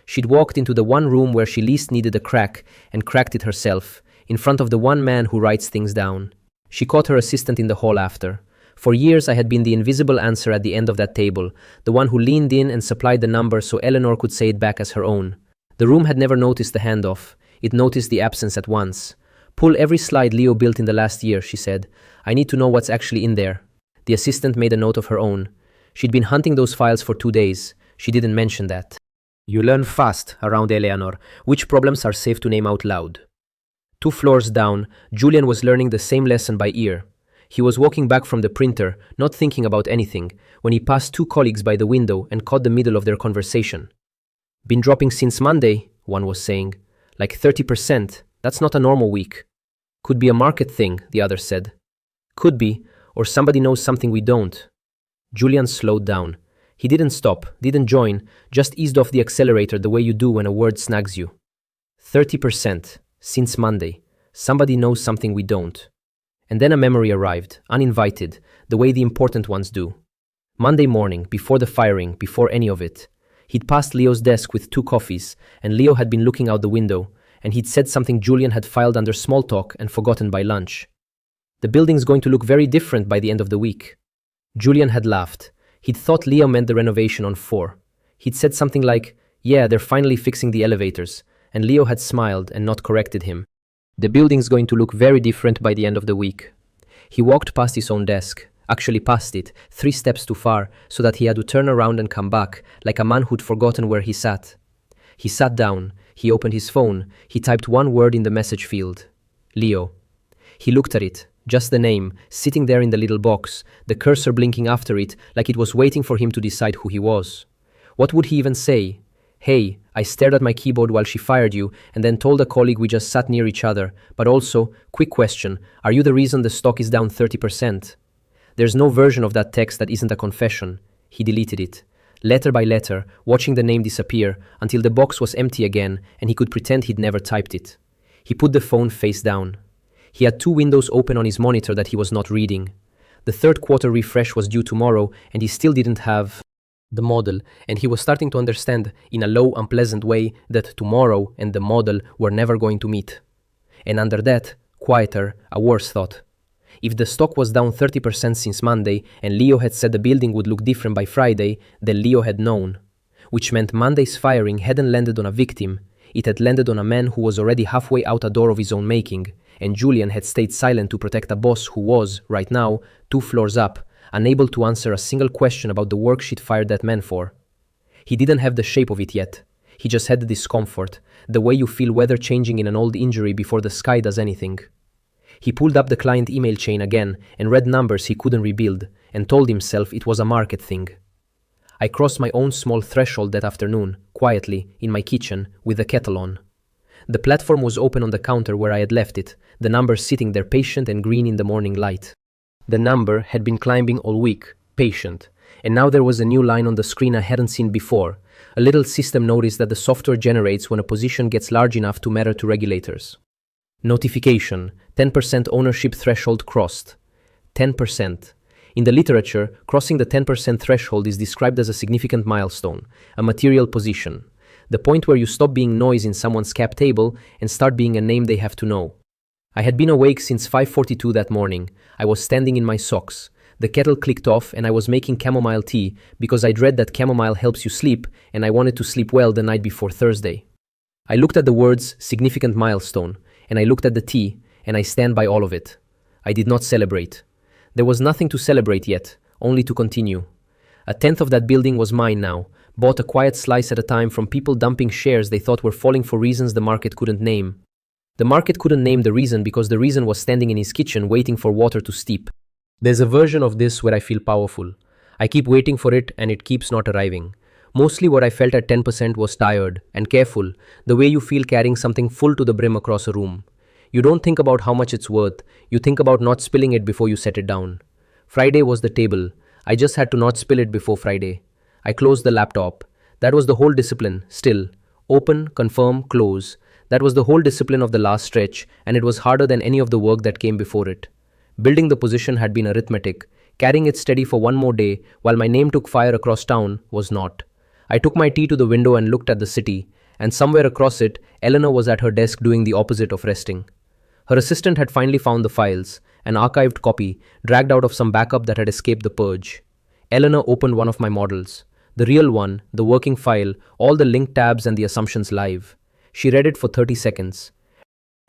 S1: She'd walked into the one room where she least needed a crack and cracked it herself, in front of the one man who writes things down. She caught her assistant in the hall after. For years I had been the invisible answer at the end of that table, the one who leaned in and supplied the number so Eleanor could say it back as her own. The room had never noticed the handoff. It noticed the absence at once. "Pull every slide Leo built in the last year," she said. "I need to know what's actually in there." The assistant made a note of her own. She'd been hunting those files for 2 days. She didn't mention that. You learn fast around Eleanor which problems are safe to name out loud. 2 floors down, Julian was learning the same lesson by ear. He was walking back from the printer, not thinking about anything, when he passed 2 colleagues by the window and caught the middle of their conversation. "Been dropping since Monday," one was saying. "Like 30%. That's not a normal week." "Could be a market thing," the other said. "Could be, or somebody knows something we don't." Julian slowed down. He didn't stop, didn't join, just eased off the accelerator the way you do when a word snags you. 30%. Since Monday. Somebody knows something we don't. And then a memory arrived, uninvited, the way the important ones do. Monday morning, before the firing, before any of it. He'd passed Leo's desk with 2 coffees, and Leo had been looking out the window, and he'd said something Julian had filed under small talk and forgotten by lunch. "The building's going to look very different by the end of the week." Julian had laughed. He'd thought Leo meant the renovation on 4. He'd said something like, "Yeah, they're finally fixing the elevators," and Leo had smiled and not corrected him. "The building's going to look very different by the end of the week." He walked past his own desk, actually past it, 3 steps too far, so that he had to turn around and come back, like a man who'd forgotten where he sat. He sat down, he opened his phone, he typed 1 word in the message field. Leo. He looked at it, just the name, sitting there in the little box, the cursor blinking after it, like it was waiting for him to decide who he was. What would he even say? "Hey, I stared at my keyboard while she fired you, and then told a colleague we just sat near each other, but also, quick question, are you the reason the stock is down 30%? There's no version of that text that isn't a confession. He deleted it, letter by letter, watching the name disappear, until the box was empty again, and he could pretend he'd never typed it. He put the phone face down. He had 2 windows open on his monitor that he was not reading. The 3rd quarter refresh was due tomorrow, and he still didn't have the model, and he was starting to understand, in a low, unpleasant way, that tomorrow and the model were never going to meet. And under that, quieter, a worse thought. If the stock was down 30% since Monday, and Leo had said the building would look different by Friday, then Leo had known. Which meant Monday's firing hadn't landed on a victim, it had landed on a man who was already halfway out a door of his own making, and Julian had stayed silent to protect a boss who was, right now, 2 floors up, unable to answer a single question about the work she'd fired that man for. He didn't have the shape of it yet. He just had the discomfort, the way you feel weather changing in an old injury before the sky does anything. He pulled up the client email chain again and read numbers he couldn't rebuild, and told himself it was a market thing. I crossed my own small threshold that afternoon, quietly, in my kitchen, with the kettle on. The platform was open on the counter where I had left it, the number sitting there patient and green in the morning light. The number had been climbing all week, patient, and now there was a new line on the screen I hadn't seen before, a little system notice that the software generates when a position gets large enough to matter to regulators. Notification, 10% ownership threshold crossed. 10%. In the literature, crossing the 10% threshold is described as a significant milestone, a material position, the point where you stop being noise in someone's cap table and start being a name they have to know. I had been awake since 5:42 that morning. I was standing in my socks. The kettle clicked off and I was making chamomile tea because I'd read that chamomile helps you sleep and I wanted to sleep well the night before Thursday. I looked at the words significant milestone and I looked at the tea and I stand by all of it. I did not celebrate. There was nothing to celebrate yet, only to continue. 1/10 of that building was mine now, bought a quiet slice at a time from people dumping shares they thought were falling for reasons the market couldn't name. The market couldn't name the reason because the reason was standing in his kitchen waiting for water to steep. There's a version of this where I feel powerful. I keep waiting for it and it keeps not arriving. Mostly what I felt at 10% was tired and careful, the way you feel carrying something full to the brim across a room. You don't think about how much it's worth, you think about not spilling it before you set it down. Friday was the table. I just had to not spill it before Friday. I closed the laptop. That was the whole discipline, still. Open, confirm, close. That was the whole discipline of the last stretch, and it was harder than any of the work that came before it. Building the position had been arithmetic. Carrying it steady for one more day, while my name took fire across town, was not. I took my tea to the window and looked at the city, and somewhere across it, Eleanor was at her desk doing the opposite of resting. Her assistant had finally found the files, an archived copy, dragged out of some backup that had escaped the purge. Eleanor opened one of my models. The real one, the working file, all the link tabs and the assumptions live. She read it for 30 seconds.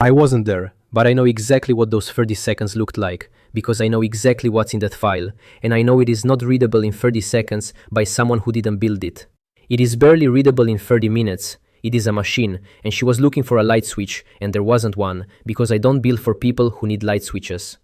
S1: I wasn't there, but I know exactly what those 30 seconds looked like, because I know exactly what's in that file, and I know it is not readable in 30 seconds by someone who didn't build it. It is barely readable in 30 minutes. It is a machine, and she was looking for a light switch, and there wasn't one, because I don't build for people who need light switches.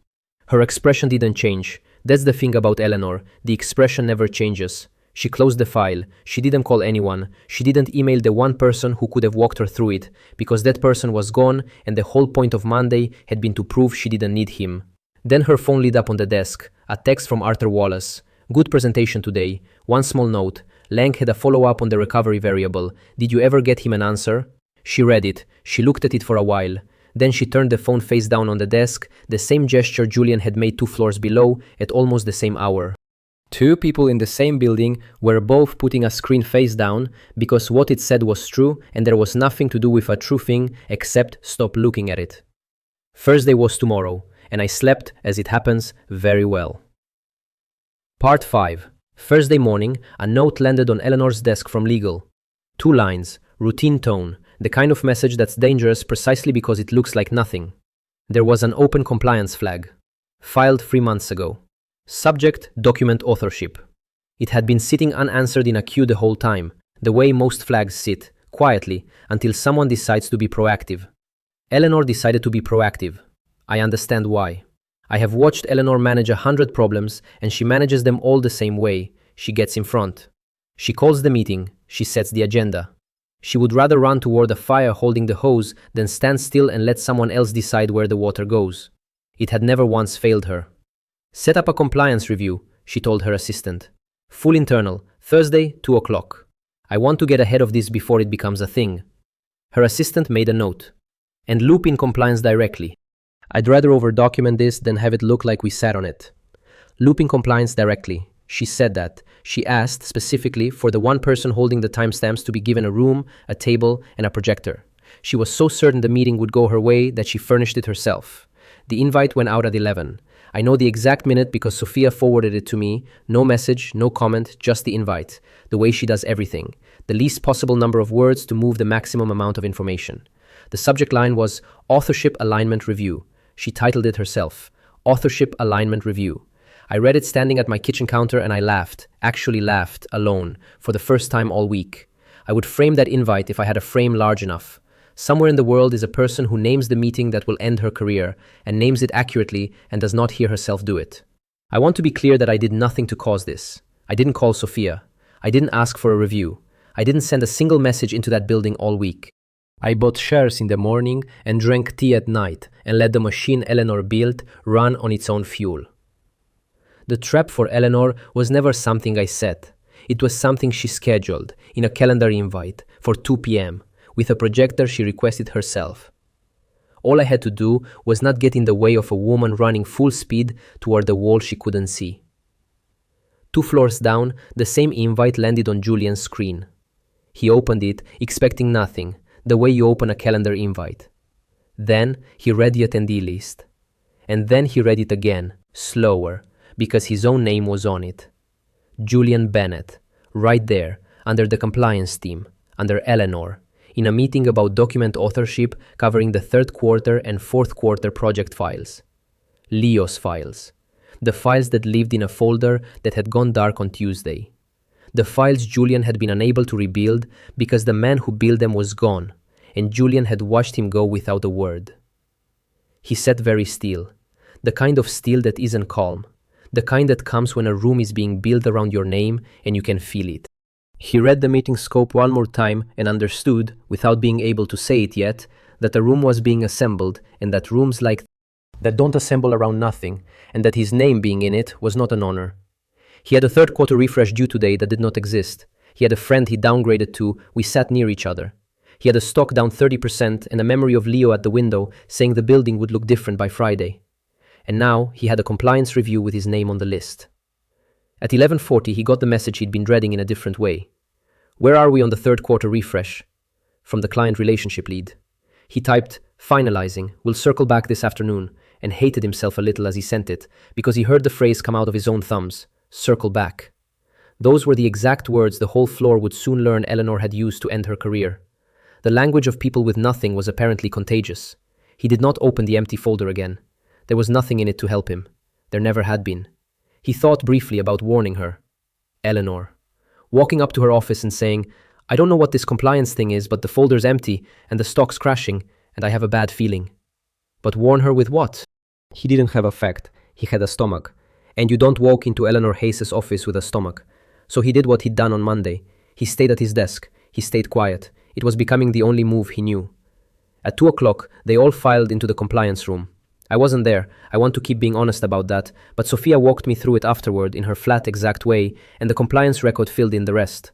S1: Her expression didn't change. That's the thing about Eleanor, the expression never changes. She closed the file, she didn't call anyone, she didn't email the one person who could have walked her through it, because that person was gone, and the whole point of Monday had been to prove she didn't need him. Then her phone lit up on the desk, a text from Arthur Wallace. Good presentation today. One small note. Lang had a follow-up on the recovery variable. Did you ever get him an answer? She read it. She looked at it for a while. Then she turned the phone face down on the desk, the same gesture Julian had made 2 floors below at almost the same hour. 2 people in the same building were both putting a screen face down because what it said was true and there was nothing to do with a true thing except stop looking at it. Thursday was tomorrow, and I slept, as it happens, very well. Part 5. Thursday morning, a note landed on Eleanor's desk from legal. 2 lines, routine tone, the kind of message that's dangerous precisely because it looks like nothing. There was an open compliance flag. Filed 3 months ago. Subject, document authorship. It had been sitting unanswered in a queue the whole time, the way most flags sit, quietly, until someone decides to be proactive. Eleanor decided to be proactive. I understand why. I have watched Eleanor manage 100 problems, and she manages them all the same way. She gets in front. She calls the meeting. She sets the agenda. She would rather run toward a fire holding the hose than stand still and let someone else decide where the water goes. It had never once failed her. Set up a compliance review, she told her assistant. Full internal, Thursday, 2 o'clock. I want to get ahead of this before it becomes a thing. Her assistant made a note. And loop in compliance directly. I'd rather over-document this than have it look like we sat on it. Looping compliance directly. She said that. She asked, specifically, for the one person holding the timestamps to be given a room, a table, and a projector. She was so certain the meeting would go her way that she furnished it herself. The invite went out at 11. I know the exact minute because Sophia forwarded it to me. No message, no comment, just the invite. The way she does everything. The least possible number of words to move the maximum amount of information. The subject line was Authorship Alignment Review. She titled it herself, Authorship Alignment Review. I read it standing at my kitchen counter and I laughed, actually laughed, alone, for the first time all week. I would frame that invite if I had a frame large enough. Somewhere in the world is a person who names the meeting that will end her career, and names it accurately and does not hear herself do it. I want to be clear that I did nothing to cause this. I didn't call Sophia. I didn't ask for a review. I didn't send a single message into that building all week. I bought shares in the morning and drank tea at night and let the machine Eleanor built run on its own fuel. The trap for Eleanor was never something I set. It was something she scheduled in a calendar invite for 2 p.m. with a projector she requested herself. All I had to do was not get in the way of a woman running full speed toward the wall she couldn't see. 2 floors down, the same invite landed on Julian's screen. He opened it, expecting nothing, the way you open a calendar invite. Then he read the attendee list. And then he read it again, slower, because his own name was on it. Julian Bennett, right there, under the compliance team, under Eleanor, in a meeting about document authorship covering the 3rd quarter and 4th quarter project files. Leo's files. The files that lived in a folder that had gone dark on Tuesday. The files Julian had been unable to rebuild because the man who built them was gone, and Julian had watched him go without a word. He sat very still, the kind of still that isn't calm, the kind that comes when a room is being built around your name and you can feel it. He read the meeting scope one more time and understood, without being able to say it yet, that the room was being assembled, and that rooms like that don't assemble around nothing, and that his name being in it was not an honor. He had a third quarter refresh due today that did not exist. He had a friend he downgraded to, we sat near each other. He had a stock down 30% and a memory of Leo at the window saying the building would look different by Friday. And now he had a compliance review with his name on the list. At 11:40 he got the message he'd been dreading in a different way. Where are we on the third quarter refresh? From the client relationship lead. He typed, finalizing, we'll circle back this afternoon, and hated himself a little as he sent it, because he heard the phrase come out of his own thumbs, circle back. Those were the exact words the whole floor would soon learn Eleanor had used to end her career. The language of people with nothing was apparently contagious. He did not open the empty folder again. There was nothing in it to help him. There never had been. He thought briefly about warning her. Eleanor. Walking up to her office and saying, I don't know what this compliance thing is, but the folder's empty and the stock's crashing, and I have a bad feeling. But warn her with what? He didn't have a fact. He had a stomach. And you don't walk into Eleanor Hayes' office with a stomach. So he did what he'd done on Monday. He stayed at his desk. He stayed quiet. It was becoming the only move he knew. At 2 o'clock, they all filed into the compliance room. I wasn't there. I want to keep being honest about that, but Sophia walked me through it afterward in her flat exact way, and the compliance record filled in the rest.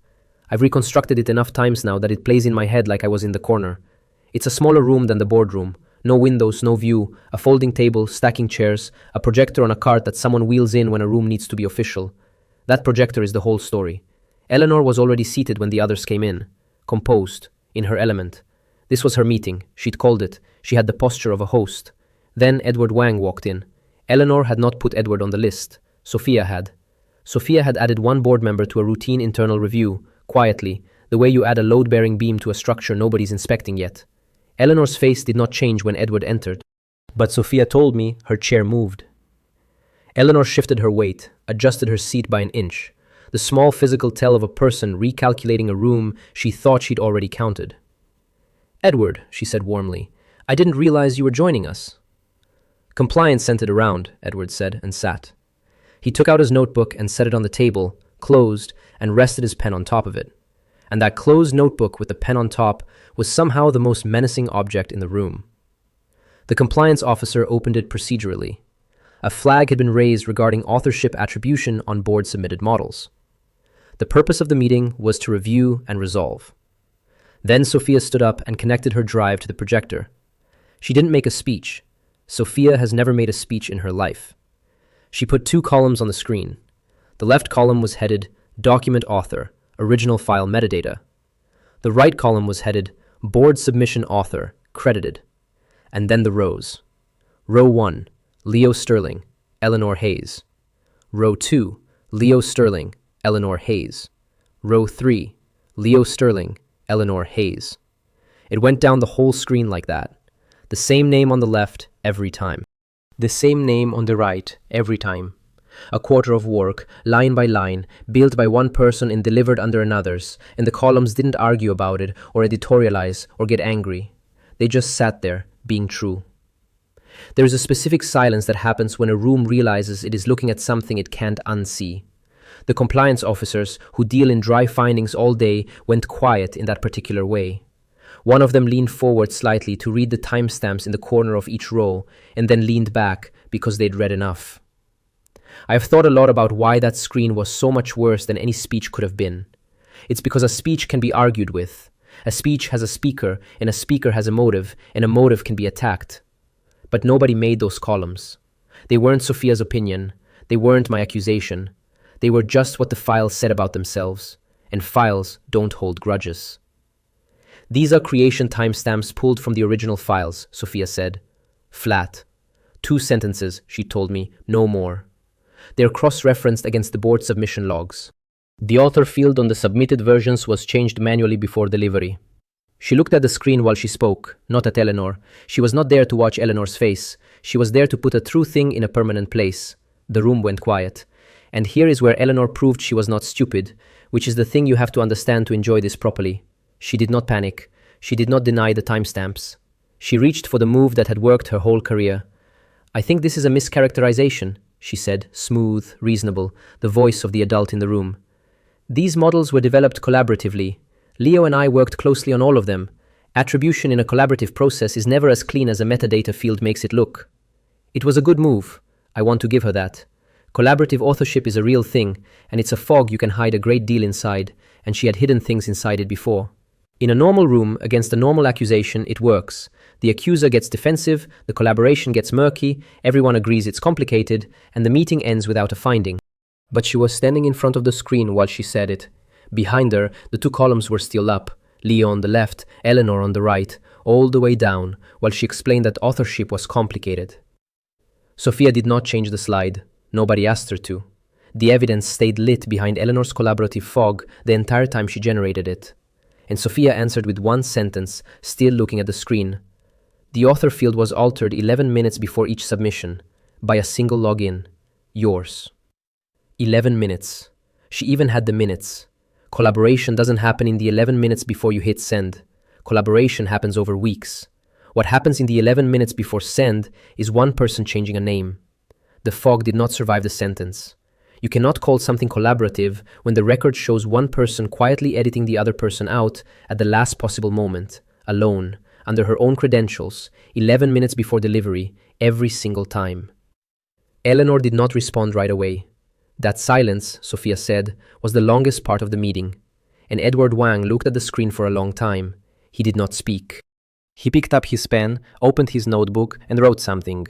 S1: I've reconstructed it enough times now that it plays in my head like I was in the corner. It's a smaller room than the boardroom. No windows, no view, a folding table, stacking chairs, a projector on a cart that someone wheels in when a room needs to be official. That projector is the whole story. Eleanor was already seated when the others came in, composed, in her element. This was her meeting. She'd called it. She had the posture of a host. Then Edward Wang walked in. Eleanor had not put Edward on the list. Sophia had. Sophia had added one board member to a routine internal review, quietly, the way you add a load-bearing beam to a structure nobody's inspecting yet. Eleanor's face did not change when Edward entered. But Sophia told me her chair moved. Eleanor shifted her weight, adjusted her seat by an inch, the small physical tell of a person recalculating a room she thought she'd already counted. Edward, she said warmly, I didn't realize you were joining us. Compliance sent it around, Edward said, and sat. He took out his notebook and set it on the table, closed, and rested his pen on top of it. And that closed notebook with the pen on top was somehow the most menacing object in the room. The compliance officer opened it procedurally. A flag had been raised regarding authorship attribution on board-submitted models. The purpose of the meeting was to review and resolve. Then Sophia stood up and connected her drive to the projector. She didn't make a speech. Sophia has never made a speech in her life. She put 2 columns on the screen. The left column was headed Document Author, Original File Metadata. The right column was headed Board Submission Author, Credited. And then the rows. Row 1, Leo Sterling, Eleanor Hayes. Row 2, Leo Sterling, Eleanor Hayes. Row 3, Leo Sterling, Eleanor Hayes. It went down the whole screen like that. The same name on the left every time. The same name on the right every time. A quarter of work, line by line, built by one person and delivered under another's, and the columns didn't argue about it or editorialize or get angry. They just sat there, being true. There is a specific silence that happens when a room realizes it is looking at something it can't unsee. The compliance officers, who deal in dry findings all day, went quiet in that particular way. One of them leaned forward slightly to read the timestamps in the corner of each row, and then leaned back because they'd read enough. I have thought a lot about why that screen was so much worse than any speech could have been. It's because a speech can be argued with. A speech has a speaker, and a speaker has a motive, and a motive can be attacked. But nobody made those columns. They weren't Sophia's opinion. They weren't my accusation. They were just what the files said about themselves, and files don't hold grudges. These are creation timestamps pulled from the original files, Sophia said. Flat. 2 sentences, she told me, no more. They're cross-referenced against the board submission logs. The author field on the submitted versions was changed manually before delivery. She looked at the screen while she spoke, not at Eleanor. She was not there to watch Eleanor's face. She was there to put a true thing in a permanent place. The room went quiet. And here is where Eleanor proved she was not stupid, which is the thing you have to understand to enjoy this properly. She did not panic. She did not deny the timestamps. She reached for the move that had worked her whole career. I think this is a mischaracterization, she said, smooth, reasonable, the voice of the adult in the room. These models were developed collaboratively. Leo and I worked closely on all of them. Attribution in a collaborative process is never as clean as a metadata field makes it look. It was a good move. I want to give her that. Collaborative authorship is a real thing, and it's a fog you can hide a great deal inside, and she had hidden things inside it before. In a normal room, against a normal accusation, it works. The accuser gets defensive, the collaboration gets murky, everyone agrees it's complicated, and the meeting ends without a finding. But she was standing in front of the screen while she said it. Behind her, the two columns were still up, Leo on the left, Eleanor on the right, all the way down, while she explained that authorship was complicated. Sophia did not change the slide. Nobody asked her to. The evidence stayed lit behind Eleanor's collaborative fog the entire time she generated it. And Sophia answered with one sentence, still looking at the screen. The author field was altered 11 minutes before each submission, by a single login. Yours. 11 minutes. She even had the minutes. Collaboration doesn't happen in the 11 minutes before you hit send. Collaboration happens over weeks. What happens in the 11 minutes before send is one person changing a name. The fog did not survive the sentence. You cannot call something collaborative when the record shows one person quietly editing the other person out at the last possible moment, alone, under her own credentials, 11 minutes before delivery, every single time. Eleanor did not respond right away. That silence, Sophia said, was the longest part of the meeting, and Edward Wang looked at the screen for a long time. He did not speak. He picked up his pen, opened his notebook, and wrote something.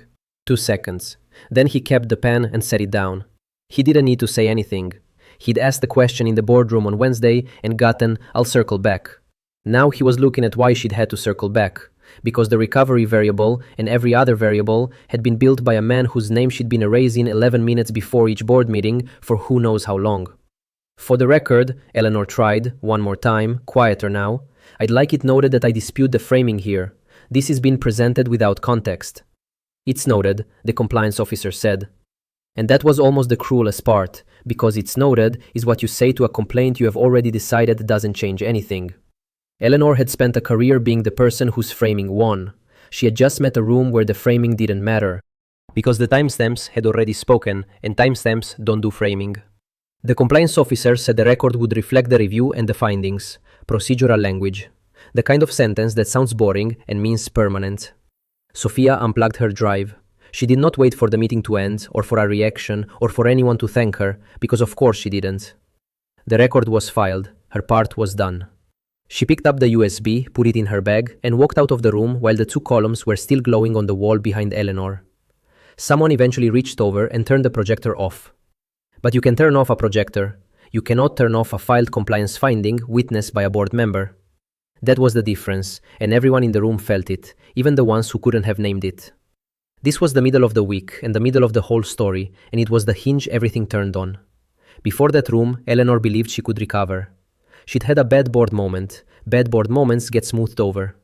S1: 2 seconds. Then he kept the pen and set it down. He didn't need to say anything. He'd asked the question in the boardroom on Wednesday and gotten, "I'll circle back." Now he was looking at why she'd had to circle back. Because the recovery variable and every other variable had been built by a man whose name she'd been erasing 11 minutes before each board meeting for who knows how long. For the record, Eleanor tried, one more time, quieter now, "I'd like it noted that I dispute the framing here. This is being presented without context." "It's noted," the compliance officer said. And that was almost the cruelest part, because "it's noted" is what you say to a complaint you have already decided doesn't change anything. Eleanor had spent a career being the person whose framing won. She had just met a room where the framing didn't matter, because the timestamps had already spoken, and timestamps don't do framing. The compliance officer said the record would reflect the review and the findings, procedural language, the kind of sentence that sounds boring and means permanent. Sophia unplugged her drive. She did not wait for the meeting to end, or for a reaction, or for anyone to thank her, because of course she didn't. The record was filed. Her part was done. She picked up the USB, put it in her bag, and walked out of the room while the two columns were still glowing on the wall behind Eleanor. Someone eventually reached over and turned the projector off. But you can turn off a projector. You cannot turn off a filed compliance finding witnessed by a board member. That was the difference, and everyone in the room felt it, even the ones who couldn't have named it. This was the middle of the week and the middle of the whole story, and it was the hinge everything turned on. Before that room, Eleanor believed she could recover. She'd had a bad board moment. Bad board moments get smoothed over.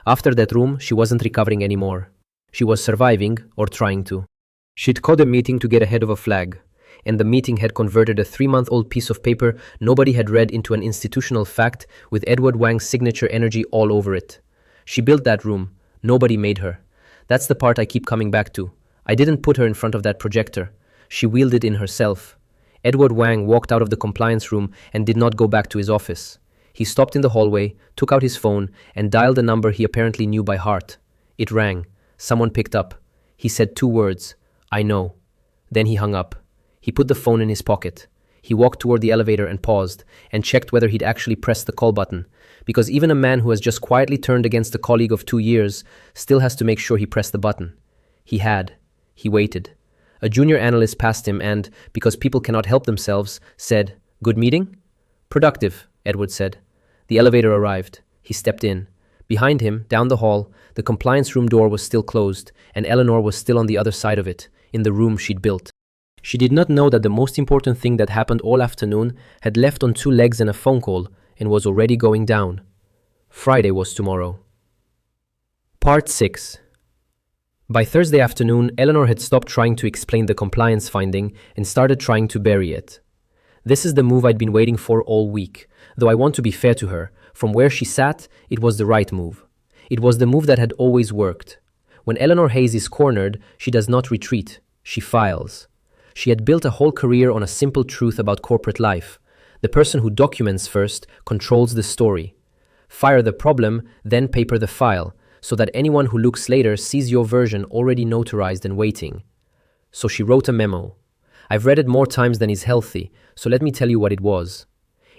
S1: After that room, she wasn't recovering anymore. She was surviving, or trying to. She'd called a meeting to get ahead of a flag, and the meeting had converted a 3-month-old piece of paper nobody had read into an institutional fact with Edward Wang's signature energy all over it. She built that room. Nobody made her. That's the part I keep coming back to. I didn't put her in front of that projector. She wielded it in herself. Edward Wang walked out of the compliance room and did not go back to his office. He stopped in the hallway, took out his phone, and dialed a number he apparently knew by heart. It rang. Someone picked up. He said 2 words, "I know." Then he hung up. He put the phone in his pocket. He walked toward the elevator and paused, and checked whether he'd actually pressed the call button, because even a man who has just quietly turned against a colleague of 2 years still has to make sure he pressed the button. He had. He waited. A junior analyst passed him and, because people cannot help themselves, said, "Good meeting?" "Productive," Edward said. The elevator arrived. He stepped in. Behind him, down the hall, the compliance room door was still closed, and Eleanor was still on the other side of it, in the room she'd built. She did not know that the most important thing that happened all afternoon had left on 2 legs and a phone call, and was already going down. Friday was tomorrow. Part 6. By Thursday afternoon, Eleanor had stopped trying to explain the compliance finding and started trying to bury it. This is the move I'd been waiting for all week, though I want to be fair to her. From where she sat, it was the right move. It was the move that had always worked. When Eleanor Hayes is cornered, she does not retreat, she files. She had built a whole career on a simple truth about corporate life. The person who documents first controls the story. Fire the problem, then paper the file, so that anyone who looks later sees your version already notarized and waiting. So she wrote a memo. I've read it more times than is healthy, so let me tell you what it was.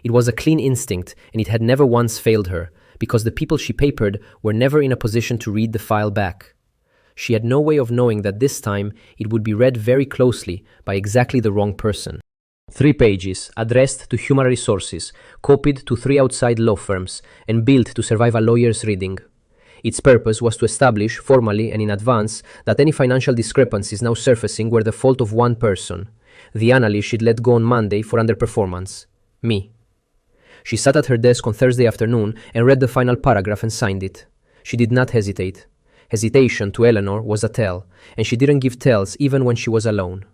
S1: It was a clean instinct, and it had never once failed her, because the people she papered were never in a position to read the file back. She had no way of knowing that this time it would be read very closely by exactly the wrong person. 3 pages, addressed to human resources, copied to 3 outside law firms, and built to survive a lawyer's reading. Its purpose was to establish, formally and in advance, that any financial discrepancies now surfacing were the fault of one person, the analyst she'd let go on Monday for underperformance. Me. She sat at her desk on Thursday afternoon and read the final paragraph and signed it. She did not hesitate. Hesitation to Eleanor was a tell, and she didn't give tells even when she was alone.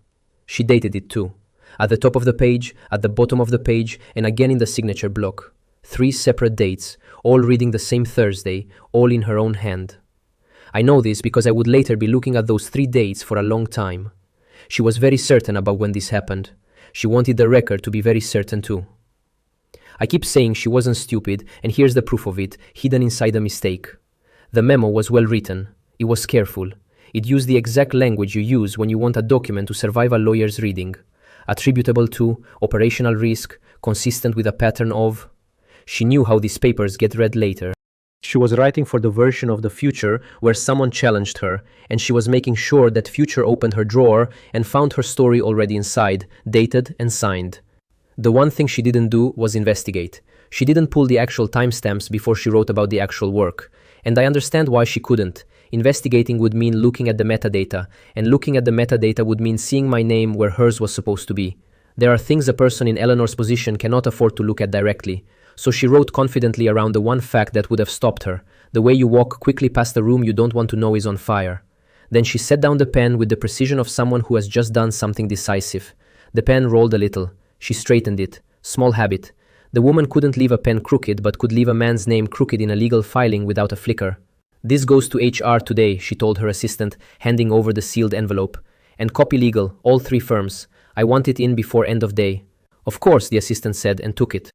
S1: She dated it too. At the top of the page, at the bottom of the page, and again in the signature block. 3 separate dates, all reading the same Thursday, all in her own hand. I know this because I would later be looking at those 3 dates for a long time. She was very certain about when this happened. She wanted the record to be very certain too. I keep saying she wasn't stupid, and here's the proof of it, hidden inside the mistake. The memo was well written. It was careful. It used the exact language you use when you want a document to survive a lawyer's reading. Attributable to, operational risk, consistent with a pattern of. She knew how these papers get read later. She was writing for the version of the future where someone challenged her, and she was making sure that future opened her drawer and found her story already inside, dated and signed. The one thing she didn't do was investigate. She didn't pull the actual timestamps before she wrote about the actual work. And I understand why she couldn't. Investigating would mean looking at the metadata, and looking at the metadata would mean seeing my name where hers was supposed to be. There are things a person in Eleanor's position cannot afford to look at directly. So she wrote confidently around the one fact that would have stopped her. The way you walk quickly past a room you don't want to know is on fire. Then she set down the pen with the precision of someone who has just done something decisive. The pen rolled a little. She straightened it. Small habit. The woman couldn't leave a pen crooked but could leave a man's name crooked in a legal filing without a flicker. This goes to HR today, she told her assistant, handing over the sealed envelope. And copy legal, all 3 firms. I want it in before end of day. Of course, the assistant said and took it.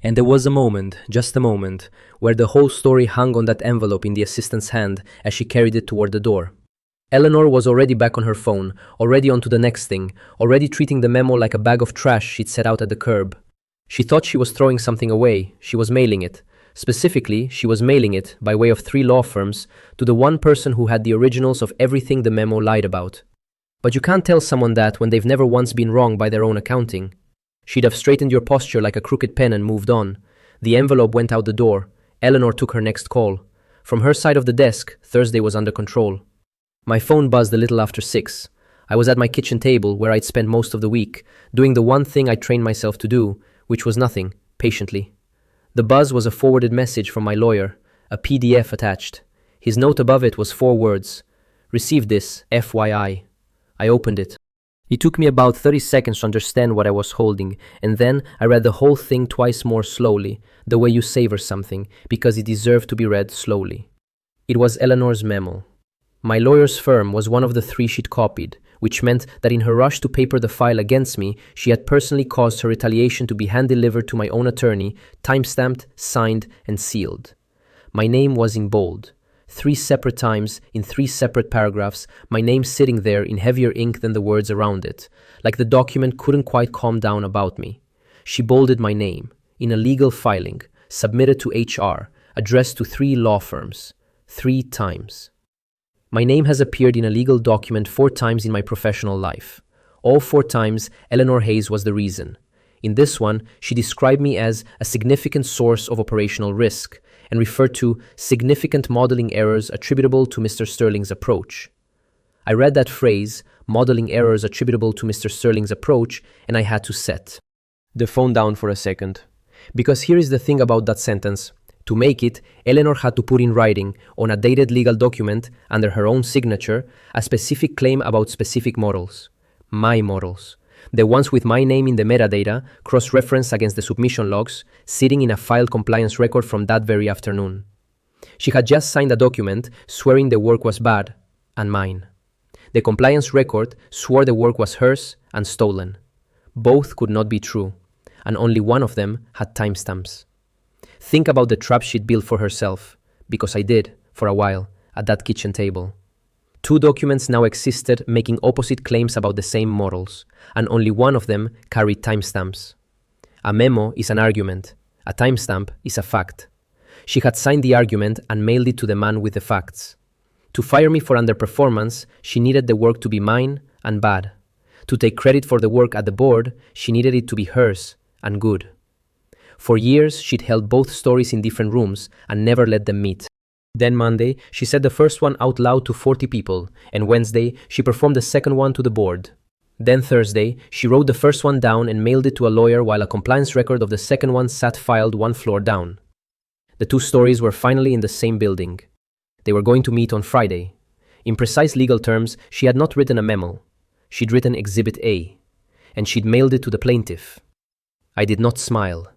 S1: And there was a moment, just a moment, where the whole story hung on that envelope in the assistant's hand as she carried it toward the door. Eleanor was already back on her phone, already on to the next thing, already treating the memo like a bag of trash she'd set out at the curb. She thought she was throwing something away. She was mailing it. Specifically, she was mailing it, by way of 3 law firms, to the one person who had the originals of everything the memo lied about. But you can't tell someone that when they've never once been wrong by their own accounting. She'd have straightened your posture like a crooked pen and moved on. The envelope went out the door. Eleanor took her next call. From her side of the desk, Thursday was under control. My phone buzzed a little after 6. I was at my kitchen table where I'd spent most of the week, doing the one thing I trained myself to do, which was nothing, patiently. The buzz was a forwarded message from my lawyer, a PDF attached. His note above it was 4 words. Received this, FYI. I opened it. It took me about 30 seconds to understand what I was holding, and then I read the whole thing twice more slowly, the way you savor something, because it deserved to be read slowly. It was Eleanor's memo. My lawyer's firm was one of the 3 she'd copied, which meant that in her rush to paper the file against me, she had personally caused her retaliation to be hand-delivered to my own attorney, time-stamped, signed, and sealed. My name was in bold. 3 separate times, in 3 separate paragraphs, my name sitting there in heavier ink than the words around it, like the document couldn't quite calm down about me. She bolded my name, in a legal filing, submitted to HR, addressed to 3 law firms, 3 times. My name has appeared in a legal document 4 times in my professional life. All 4 times, Eleanor Hayes was the reason. In this one, she described me as a significant source of operational risk and referred to significant modeling errors attributable to Mr. Sterling's approach. I read that phrase, modeling errors attributable to Mr. Sterling's approach, and I had to set the phone down for a second. Because here is the thing about that sentence. To make it, Eleanor had to put in writing, on a dated legal document, under her own signature, a specific claim about specific models. My models. The ones with my name in the metadata, cross-referenced against the submission logs, sitting in a filed compliance record from that very afternoon. She had just signed a document swearing the work was bad, and mine. The compliance record swore the work was hers and stolen. Both could not be true, and only one of them had timestamps. Think about the trap she'd built for herself, because I did, for a while, at that kitchen table. Two documents now existed making opposite claims about the same morals, and only one of them carried timestamps. A memo is an argument, a timestamp is a fact. She had signed the argument and mailed it to the man with the facts. To fire me for underperformance, she needed the work to be mine and bad. To take credit for the work at the board, she needed it to be hers and good. For years, she'd held both stories in different rooms and never let them meet. Then Monday, she said the first one out loud to 40 people, and Wednesday, she performed the second one to the board. Then Thursday, she wrote the first one down and mailed it to a lawyer while a compliance record of the second one sat filed one floor down. The two stories were finally in the same building. They were going to meet on Friday. In precise legal terms, she had not written a memo. She'd written Exhibit A, and she'd mailed it to the plaintiff. I did not smile.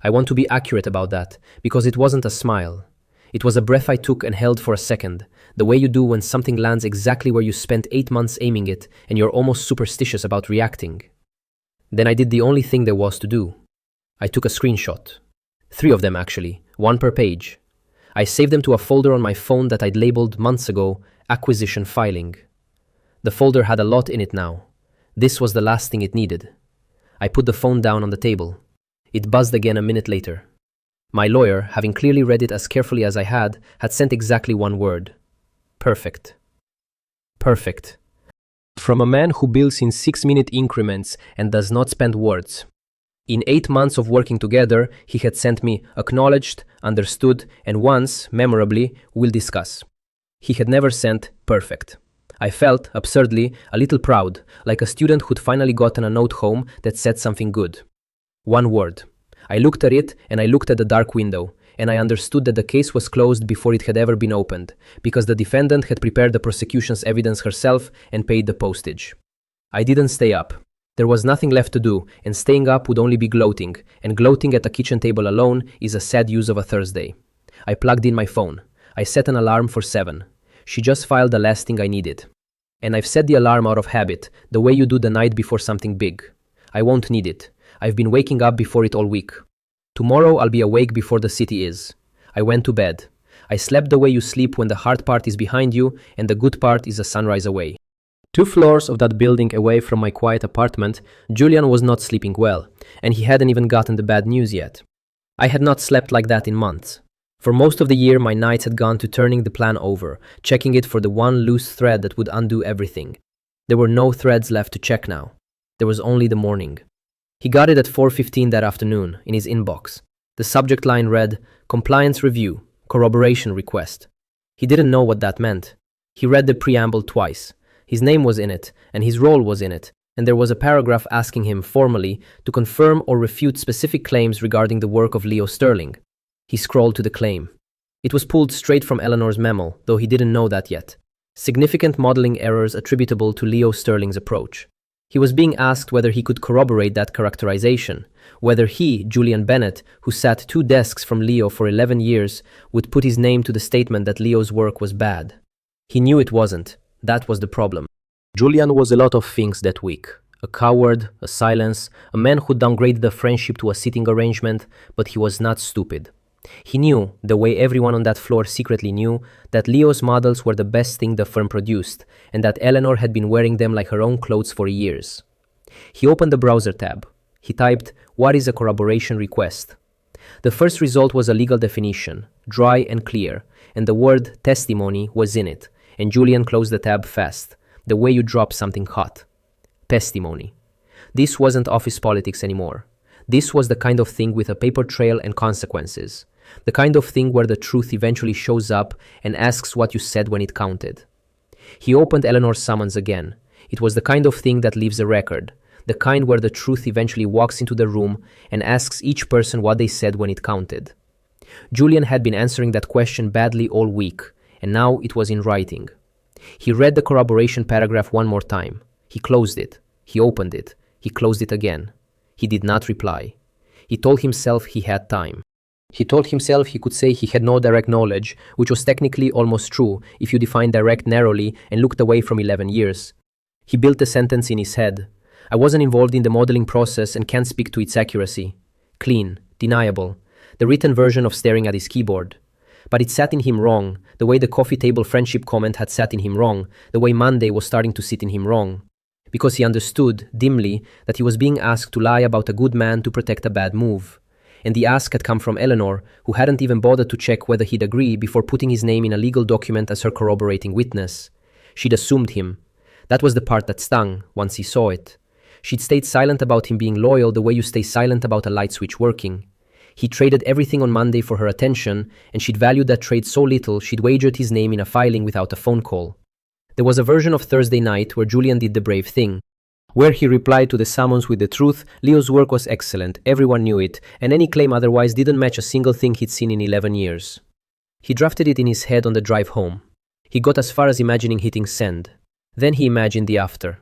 S1: I want to be accurate about that, because it wasn't a smile. It was a breath I took and held for a second, the way you do when something lands exactly where you spent 8 months aiming it and you're almost superstitious about reacting. Then I did the only thing there was to do. I took a screenshot. 3 of them actually, 1 per page. I saved them to a folder on my phone that I'd labeled months ago, Acquisition Filing. The folder had a lot in it now. This was the last thing it needed. I put the phone down on the table. It buzzed again a minute later. My lawyer, having clearly read it as carefully as I had sent exactly one word. Perfect. Perfect. From a man who builds in 6-minute increments and does not spend words. In 8 months of working together, he had sent me acknowledged, understood, and once, memorably, we'll discuss. He had never sent perfect. I felt, absurdly, a little proud, like a student who'd finally gotten a note home that said something good. One word. I looked at it and I looked at the dark window, and I understood that the case was closed before it had ever been opened, because the defendant had prepared the prosecution's evidence herself and paid the postage. I didn't stay up. There was nothing left to do, and staying up would only be gloating, and gloating at a kitchen table alone is a sad use of a Thursday. I plugged in my phone. I set an alarm for 7. She just filed the last thing I needed. And I've set the alarm out of habit, the way you do the night before something big. I won't need it. I've been waking up before it all week. Tomorrow I'll be awake before the city is. I went to bed. I slept the way you sleep when the hard part is behind you and the good part is a sunrise away. 2 floors of that building away from my quiet apartment, Julian was not sleeping well, and he hadn't even gotten the bad news yet. I had not slept like that in months. For most of the year, my nights had gone to turning the plan over, checking it for the one loose thread that would undo everything. There were no threads left to check now. There was only the morning. He got it at 4:15 that afternoon, in his inbox. The subject line read, Compliance Review, Corroboration Request. He didn't know what that meant. He read the preamble twice. His name was in it, and his role was in it, and there was a paragraph asking him formally to confirm or refute specific claims regarding the work of Leo Sterling. He scrolled to the claim. It was pulled straight from Eleanor's memo, though he didn't know that yet. Significant modeling errors attributable to Leo Sterling's approach. He was being asked whether he could corroborate that characterization, whether he, Julian Bennett, who sat 2 desks from Leo for 11 years, would put his name to the statement that Leo's work was bad. He knew it wasn't. That was the problem. Julian was a lot of things that week. A coward, a silence, a man who downgraded a friendship to a sitting arrangement, but he was not stupid. He knew, the way everyone on that floor secretly knew, that Leo's models were the best thing the firm produced, and that Eleanor had been wearing them like her own clothes for years. He opened the browser tab. He typed, "What is a corroboration request?" The first result was a legal definition, dry and clear, and the word testimony was in it, and Julian closed the tab fast, the way you drop something hot. Testimony. This wasn't office politics anymore. This was the kind of thing with a paper trail and consequences. The kind of thing where the truth eventually shows up and asks what you said when it counted. He opened Eleanor's summons again. It was the kind of thing that leaves a record, the kind where the truth eventually walks into the room and asks each person what they said when it counted. Julian had been answering that question badly all week, and now it was in writing. He read the corroboration paragraph one more time. He closed it. He opened it. He closed it again. He did not reply. He told himself he had time. He told himself he could say he had no direct knowledge, which was technically almost true if you define direct narrowly and looked away from 11 years. He built the sentence in his head. I wasn't involved in the modeling process and can't speak to its accuracy. Clean, deniable. the written version of staring at his keyboard. But it sat in him wrong, the way the coffee table friendship comment had sat in him wrong, the way Monday was starting to sit in him wrong. Because he understood, dimly, that he was being asked to lie about a good man to protect a bad move. And the ask had come from Eleanor, who hadn't even bothered to check whether he'd agree before putting his name in a legal document as her corroborating witness. She'd assumed him. That was the part that stung, once he saw it. She'd stayed silent about him being loyal the way you stay silent about a light switch working. He traded everything on Monday for her attention, and she'd valued that trade so little she'd wagered his name in a filing without a phone call. There was a version of Thursday night where Julian did the brave thing, where he replied to the summons with the truth. Leo's work was excellent, everyone knew it, and any claim otherwise didn't match a single thing he'd seen in 11 years. He drafted it in his head on the drive home. He got as far as imagining hitting send. Then he imagined the after.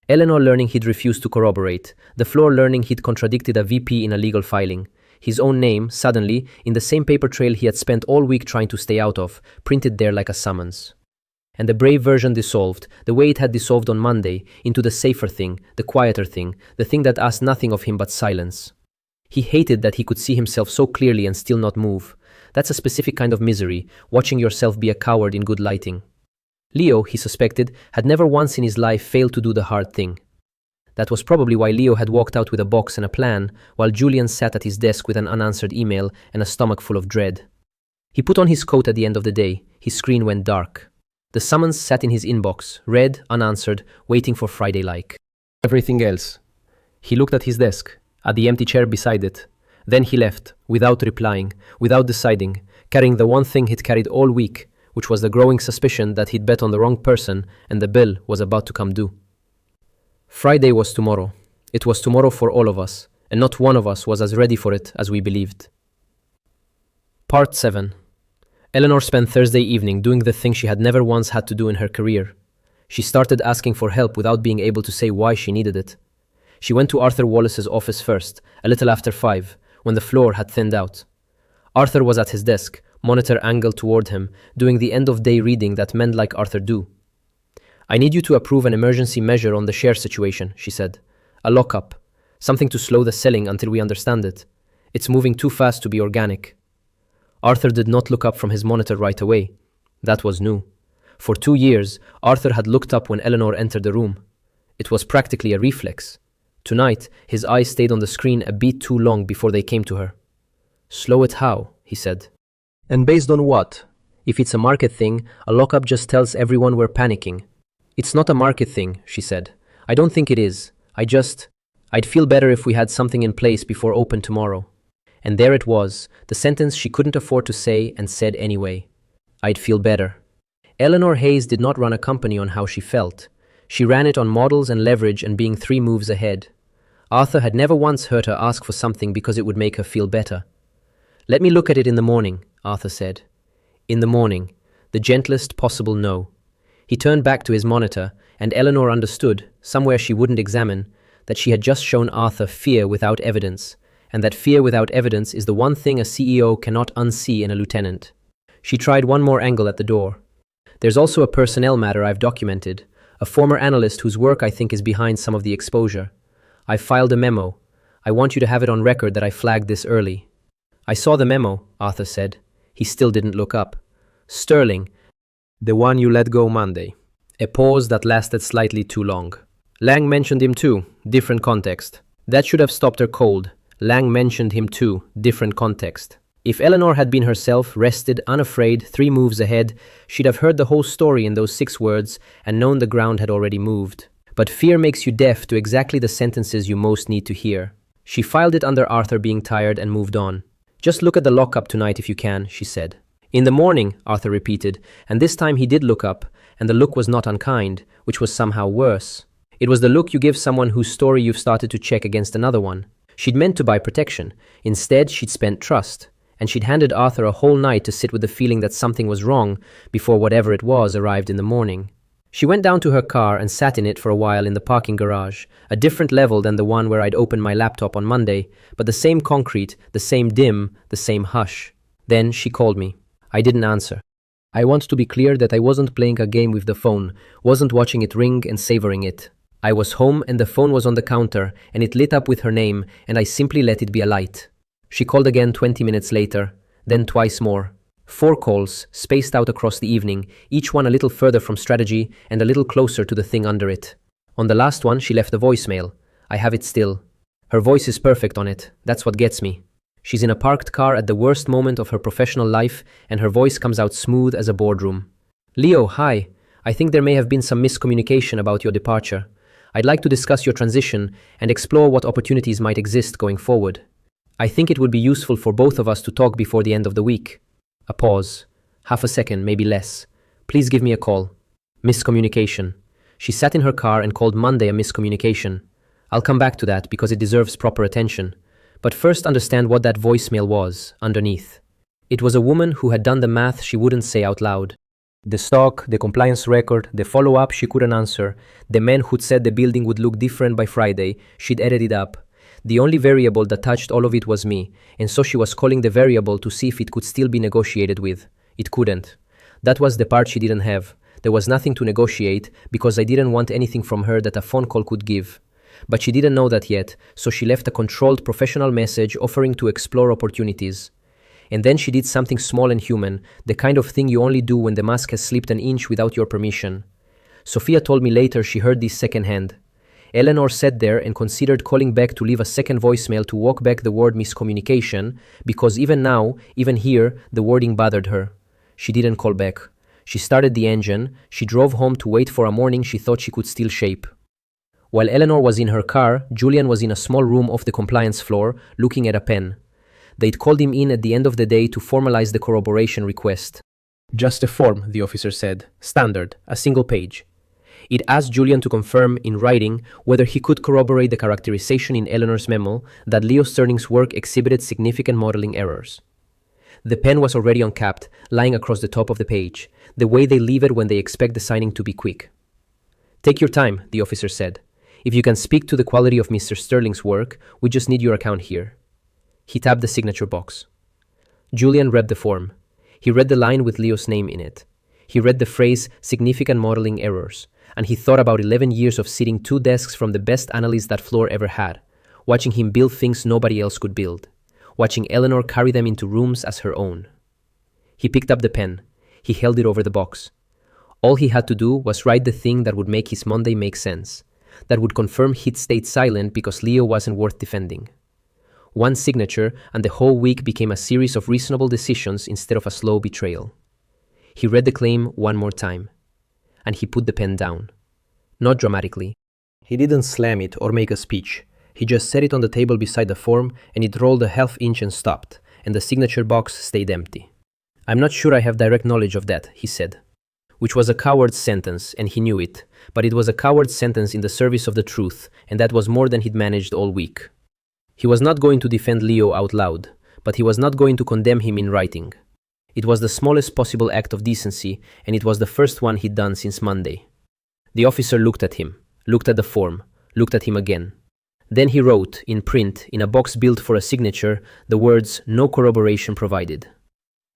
S1: Eleanor learning he'd refused to corroborate, the floor learning he'd contradicted a VP in a legal filing, his own name, suddenly, in the same paper trail he had spent all week trying to stay out of, printed there like a summons. And the brave version dissolved, the way it had dissolved on Monday, into the safer thing, the quieter thing, the thing that asked nothing of him but silence. He hated that he could see himself so clearly and still not move. That's a specific kind of misery, watching yourself be a coward in good lighting. Leo, he suspected, had never once in his life failed to do the hard thing. That was probably why Leo had walked out with a box and a plan, while Julian sat at his desk with an unanswered email and a stomach full of dread. He put on his coat at the end of the day. His screen went dark. The summons sat in his inbox, read, unanswered, waiting for Friday-like. Everything else. He looked at his desk, at the empty chair beside it. Then he left, without replying, without deciding, carrying the one thing he'd carried all week, which was the growing suspicion that he'd bet on the wrong person and the bill was about to come due. Friday was tomorrow. It was tomorrow for all of us, and not one of us was as ready for it as we believed. Part 7. Eleanor spent Thursday evening doing the thing she had never once had to do in her career. She started asking for help without being able to say why she needed it. She went to Arthur Wallace's office first, a little after 5, when the floor had thinned out. Arthur was at his desk, monitor angled toward him, doing the end-of-day reading that men like Arthur do. "I need you to approve an emergency measure on the share situation," she said. "A lockup. Something to slow the selling until we understand it. It's moving too fast to be organic." Arthur did not look up from his monitor right away. That was new. For 2 years, Arthur had looked up when Eleanor entered the room. It was practically a reflex. Tonight, his eyes stayed on the screen a bit too long before they came to her. "Slow it how?" he said. "And based on what? If it's a market thing, a lockup just tells everyone we're panicking." "It's not a market thing," she said. "I don't think it is. I'd feel better if we had something in place before open tomorrow." And there it was, the sentence she couldn't afford to say and said anyway. I'd feel better. Eleanor Hayes did not run a company on how she felt. She ran it on models and leverage and being 3 moves ahead. Arthur had never once heard her ask for something because it would make her feel better. "Let me look at it in the morning," Arthur said. In the morning, the gentlest possible no. He turned back to his monitor, and Eleanor understood, somewhere she wouldn't examine, that she had just shown Arthur fear without evidence, and that fear without evidence is the one thing a CEO cannot unsee in a lieutenant. She tried one more angle at the door. "There's also a personnel matter I've documented, a former analyst whose work I think is behind some of the exposure. I filed a memo. I want you to have it on record that I flagged this early." "I saw the memo," Arthur said. He still didn't look up. "Sterling, the one you let go Monday." A pause that lasted slightly too long. "Lang mentioned him too, different context." That should have stopped her cold. Lang mentioned him too, different context. If Eleanor had been herself, rested, unafraid, 3 moves ahead, she'd have heard the whole story in those 6 words and known the ground had already moved. But fear makes you deaf to exactly the sentences you most need to hear. She filed it under Arthur being tired and moved on. "Just look at the lockup tonight if you can," she said. "In the morning," Arthur repeated, and this time he did look up, and the look was not unkind, which was somehow worse. It was the look you give someone whose story you've started to check against another one. She'd meant to buy protection. Instead, she'd spent trust. And she'd handed Arthur a whole night to sit with the feeling that something was wrong before whatever it was arrived in the morning. She went down to her car and sat in it for a while in the parking garage, a different level than the one where I'd opened my laptop on Monday, but the same concrete, the same dim, the same hush. Then she called me. I didn't answer. I want to be clear that I wasn't playing a game with the phone, wasn't watching it ring and savoring it. I was home and the phone was on the counter and it lit up with her name and I simply let it be a light. She called again 20 minutes later, then twice more. 4 calls, spaced out across the evening, each one a little further from strategy and a little closer to the thing under it. On the last one, she left a voicemail. I have it still. Her voice is perfect on it. That's what gets me. She's in a parked car at the worst moment of her professional life, and her voice comes out smooth as a boardroom. Leo, hi. I think there may have been some miscommunication about your departure. I'd like to discuss your transition and explore what opportunities might exist going forward. I think it would be useful for both of us to talk before the end of the week. A pause. Half a second, maybe less. Please give me a call. Miscommunication. She sat in her car and called Monday a miscommunication. I'll come back to that because it deserves proper attention. But first understand what that voicemail was, underneath. It was a woman who had done the math she wouldn't say out loud. The stock, the compliance record, the follow-up she couldn't answer, the man who'd said the building would look different by Friday, she'd added it up. The only variable that touched all of it was me, and so she was calling the variable to see if it could still be negotiated with. It couldn't. That was the part she didn't have. There was nothing to negotiate because I didn't want anything from her that a phone call could give. But she didn't know that yet, so she left a controlled professional message offering to explore opportunities. And then she did something small and human, the kind of thing you only do when the mask has slipped an inch without your permission. Sophia told me later she heard this secondhand. Eleanor sat there and considered calling back to leave a second voicemail to walk back the word miscommunication, because even now, even here, the wording bothered her. She didn't call back. She started the engine, she drove home to wait for a morning she thought she could still shape. While Eleanor was in her car, Julian was in a small room off the compliance floor, looking at a pen. They'd called him in at the end of the day to formalize the corroboration request. Just a form, the officer said. Standard, a single page. It asked Julian to confirm, in writing, whether he could corroborate the characterization in Eleanor's memo that Leo Sterling's work exhibited significant modeling errors. The pen was already uncapped, lying across the top of the page, the way they leave it when they expect the signing to be quick. Take your time, the officer said. If you can speak to the quality of Mr. Sterling's work, we just need your account here. He tapped the signature box. Julian read the form. He read the line with Leo's name in it. He read the phrase, significant modeling errors, and he thought about 11 years of sitting 2 desks from the best analyst that floor ever had, watching him build things nobody else could build, watching Eleanor carry them into rooms as her own. He picked up the pen. He held it over the box. All he had to do was write the thing that would make his Monday make sense, that would confirm he'd stayed silent because Leo wasn't worth defending. One signature, and the whole week became a series of reasonable decisions instead of a slow betrayal. He read the claim one more time, and he put the pen down. Not dramatically. He didn't slam it or make a speech. He just set it on the table beside the form, and it rolled a half inch and stopped, and the signature box stayed empty. I'm not sure I have direct knowledge of that, he said. Which was a coward's sentence, and he knew it, but it was a coward's sentence in the service of the truth, and that was more than he'd managed all week. He was not going to defend Leo out loud, but he was not going to condemn him in writing. It was the smallest possible act of decency, and it was the first one he'd done since Monday. The officer looked at him, looked at the form, looked at him again. Then he wrote, in print, in a box built for a signature, the words, "No corroboration provided."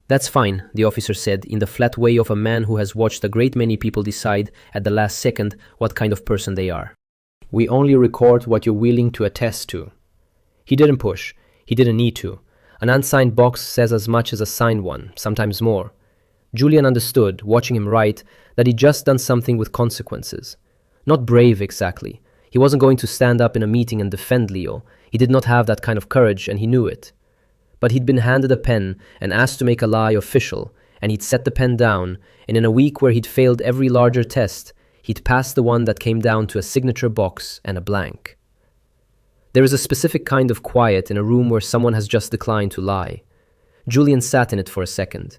S1: That's fine, the officer said, in the flat way of a man who has watched a great many people decide at the last second what kind of person they are. We only record what you're willing to attest to. He didn't push. He didn't need to. An unsigned box says as much as a signed one, sometimes more. Julian understood, watching him write, that he'd just done something with consequences. Not brave, exactly. He wasn't going to stand up in a meeting and defend Leo. He did not have that kind of courage, and he knew it. But he'd been handed a pen and asked to make a lie official, and he'd set the pen down, and in a week where he'd failed every larger test, he'd passed the one that came down to a signature box and a blank. There is a specific kind of quiet in a room where someone has just declined to lie. Julian sat in it for a second.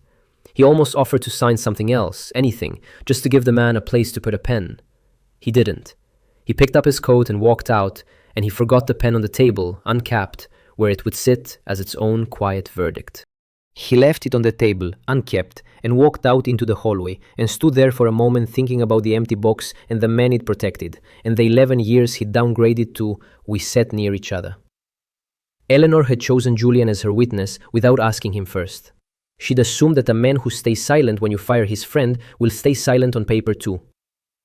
S1: He almost offered to sign something else, anything, just to give the man a place to put a pen. He didn't. He picked up his coat and walked out, and he forgot the pen on the table, uncapped, where it would sit as its own quiet verdict. He left it on the table, unkept, and walked out into the hallway, and stood there for a moment thinking about the empty box and the man it protected, and the 11 years he'd downgraded to, we sat near each other. Eleanor had chosen Julian as her witness without asking him first. She'd assumed that a man who stays silent when you fire his friend will stay silent on paper too.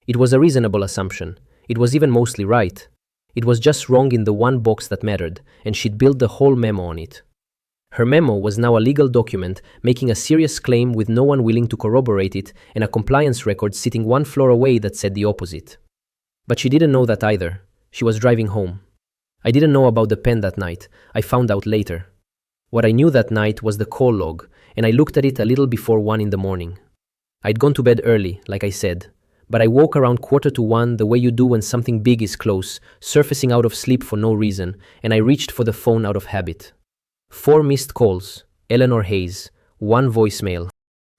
S1: It was a reasonable assumption. It was even mostly right. It was just wrong in the one box that mattered, and she'd built the whole memo on it. Her memo was now a legal document, making a serious claim with no one willing to corroborate it, and a compliance record sitting one floor away that said the opposite. But she didn't know that either. She was driving home. I didn't know about the pen that night. I found out later. What I knew that night was the call log, and I looked at it a little before 1 in the morning. I'd gone to bed early, like I said, but I woke around 1:45 the way you do when something big is close, surfacing out of sleep for no reason, and I reached for the phone out of habit. 4 missed calls, Eleanor Hayes, 1 voicemail.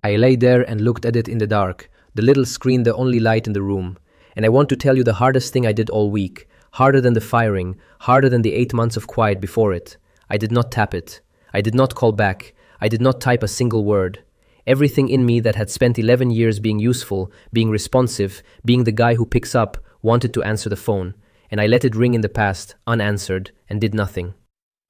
S1: I lay there and looked at it in the dark, the little screen the only light in the room, and I want to tell you the hardest thing I did all week, harder than the firing, harder than the 8 months of quiet before it. I did not tap it. I did not call back. I did not type a single word. Everything in me that had spent 11 years being useful, being responsive, being the guy who picks up, wanted to answer the phone, and I let it ring in the past, unanswered, and did nothing.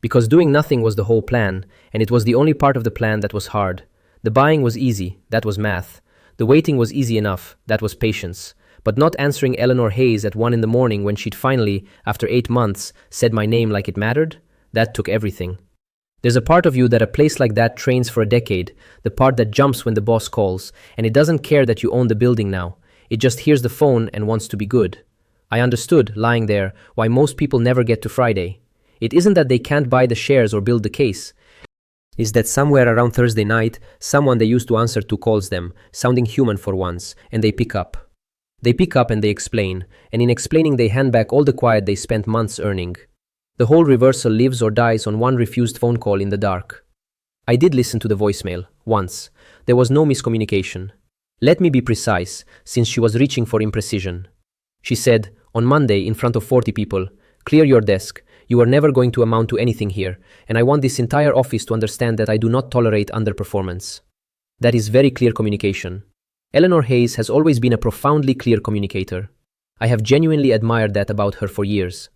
S1: Because doing nothing was the whole plan, and it was the only part of the plan that was hard. The buying was easy, that was math. The waiting was easy enough, that was patience. But not answering Eleanor Hayes at 1 in the morning when she'd finally, after 8 months, said my name like it mattered, that took everything. There's a part of you that a place like that trains for a decade, the part that jumps when the boss calls, and it doesn't care that you own the building now. It just hears the phone and wants to be good. I understood, lying there, why most people never get to Friday. It isn't that they can't buy the shares or build the case. It's that somewhere around Thursday night, someone they used to answer to calls them, sounding human for once, and they pick up. They pick up and they explain, and in explaining they hand back all the quiet they spent months earning. The whole reversal lives or dies on one refused phone call in the dark. I did listen to the voicemail, once. There was no miscommunication. Let me be precise, since she was reaching for imprecision. She said, on Monday, in front of 40 people, "Clear your desk. You are never going to amount to anything here, and I want this entire office to understand that I do not tolerate underperformance." That is very clear communication. Eleanor Hayes has always been a profoundly clear communicator. I have genuinely admired that about her for years.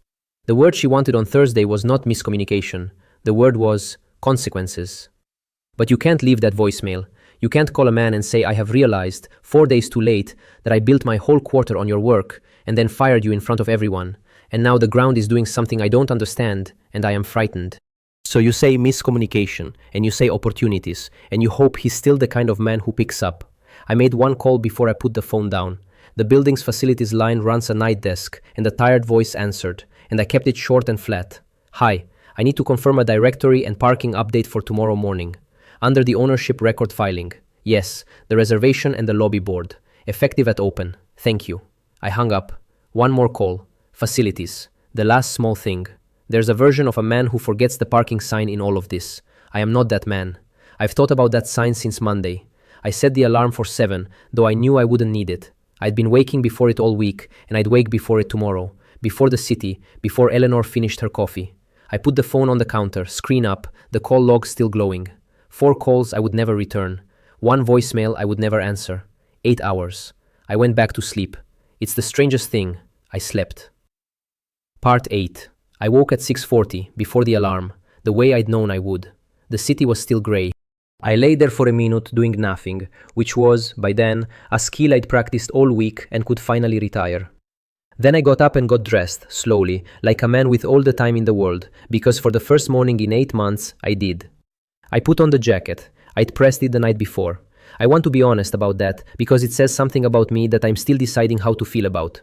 S1: The word she wanted on Thursday was not miscommunication. The word was consequences. But you can't leave that voicemail. You can't call a man and say, "I have realized, 4 days too late, that I built my whole quarter on your work and then fired you in front of everyone. And now the ground is doing something I don't understand and I am frightened." So you say miscommunication and you say opportunities and you hope he's still the kind of man who picks up. I made 1 call before I put the phone down. The building's facilities line runs a night desk and a tired voice answered, and I kept it short and flat. "Hi, I need to confirm a directory and parking update for tomorrow morning. Under the ownership record filing. Yes, the reservation and the lobby board. Effective at open. Thank you." I hung up. 1 more call. Facilities. The last small thing. There's a version of a man who forgets the parking sign in all of this. I am not that man. I've thought about that sign since Monday. I set the alarm for 7, though I knew I wouldn't need it. I'd been waking before it all week, and I'd wake before it tomorrow. Before the city, before Eleanor finished her coffee. I put the phone on the counter, screen up, the call log still glowing. 4 calls I would never return. 1 voicemail I would never answer. 8 hours. I went back to sleep. It's the strangest thing. I slept. Part 8. I woke at 6:40, before the alarm, the way I'd known I would. The city was still grey. I lay there for a minute doing nothing, which was, by then, a skill I'd practiced all week and could finally retire. Then I got up and got dressed, slowly, like a man with all the time in the world, because for the first morning in 8 months, I did. I put on the jacket. I'd pressed it the night before. I want to be honest about that, because it says something about me that I'm still deciding how to feel about.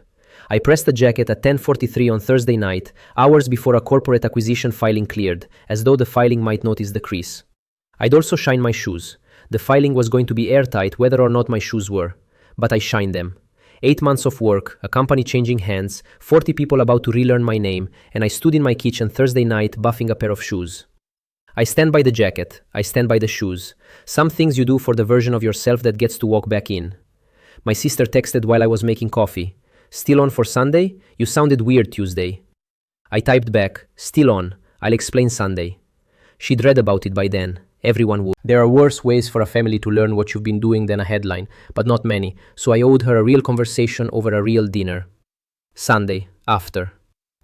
S1: I pressed the jacket at 10:43 on Thursday night, hours before a corporate acquisition filing cleared, as though the filing might notice the crease. I'd also shine my shoes. The filing was going to be airtight whether or not my shoes were. But I shined them. 8 months of work, a company changing hands, 40 people about to relearn my name, and I stood in my kitchen Thursday night buffing a pair of shoes. I stand by the jacket. I stand by the shoes. Some things you do for the version of yourself that gets to walk back in. My sister texted while I was making coffee. "Still on for Sunday? You sounded weird Tuesday." I typed back, "Still on. I'll explain Sunday." She'd read about it by then. Everyone would. There are worse ways for a family to learn what you've been doing than a headline, but not many, so I owed her a real conversation over a real dinner. Sunday, after.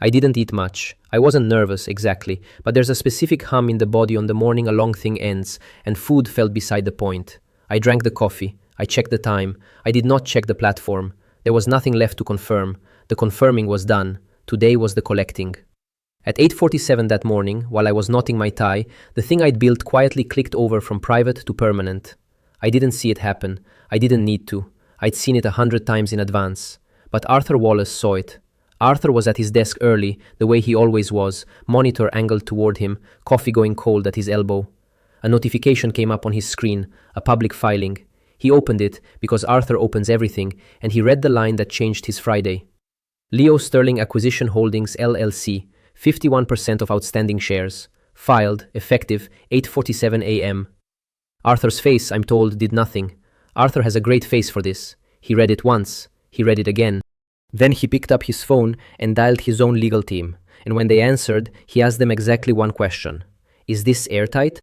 S1: I didn't eat much. I wasn't nervous, exactly, but there's a specific hum in the body on the morning a long thing ends, and food felt beside the point. I drank the coffee. I checked the time. I did not check the platform. There was nothing left to confirm. The confirming was done. Today was the collecting. At 8:47 that morning, while I was knotting my tie, the thing I'd built quietly clicked over from private to permanent. I didn't see it happen. I didn't need to. I'd seen it 100 times in advance. But Arthur Wallace saw it. Arthur was at his desk early, the way he always was, monitor angled toward him, coffee going cold at his elbow. A notification came up on his screen, a public filing. He opened it, because Arthur opens everything, and he read the line that changed his Friday. Leo Sterling Acquisition Holdings LLC, 51% of outstanding shares. Filed, effective, 8:47 a.m. Arthur's face, I'm told, did nothing. Arthur has a great face for this. He read it once. He read it again. Then he picked up his phone and dialed his own legal team. And when they answered, he asked them exactly one question. Is this airtight?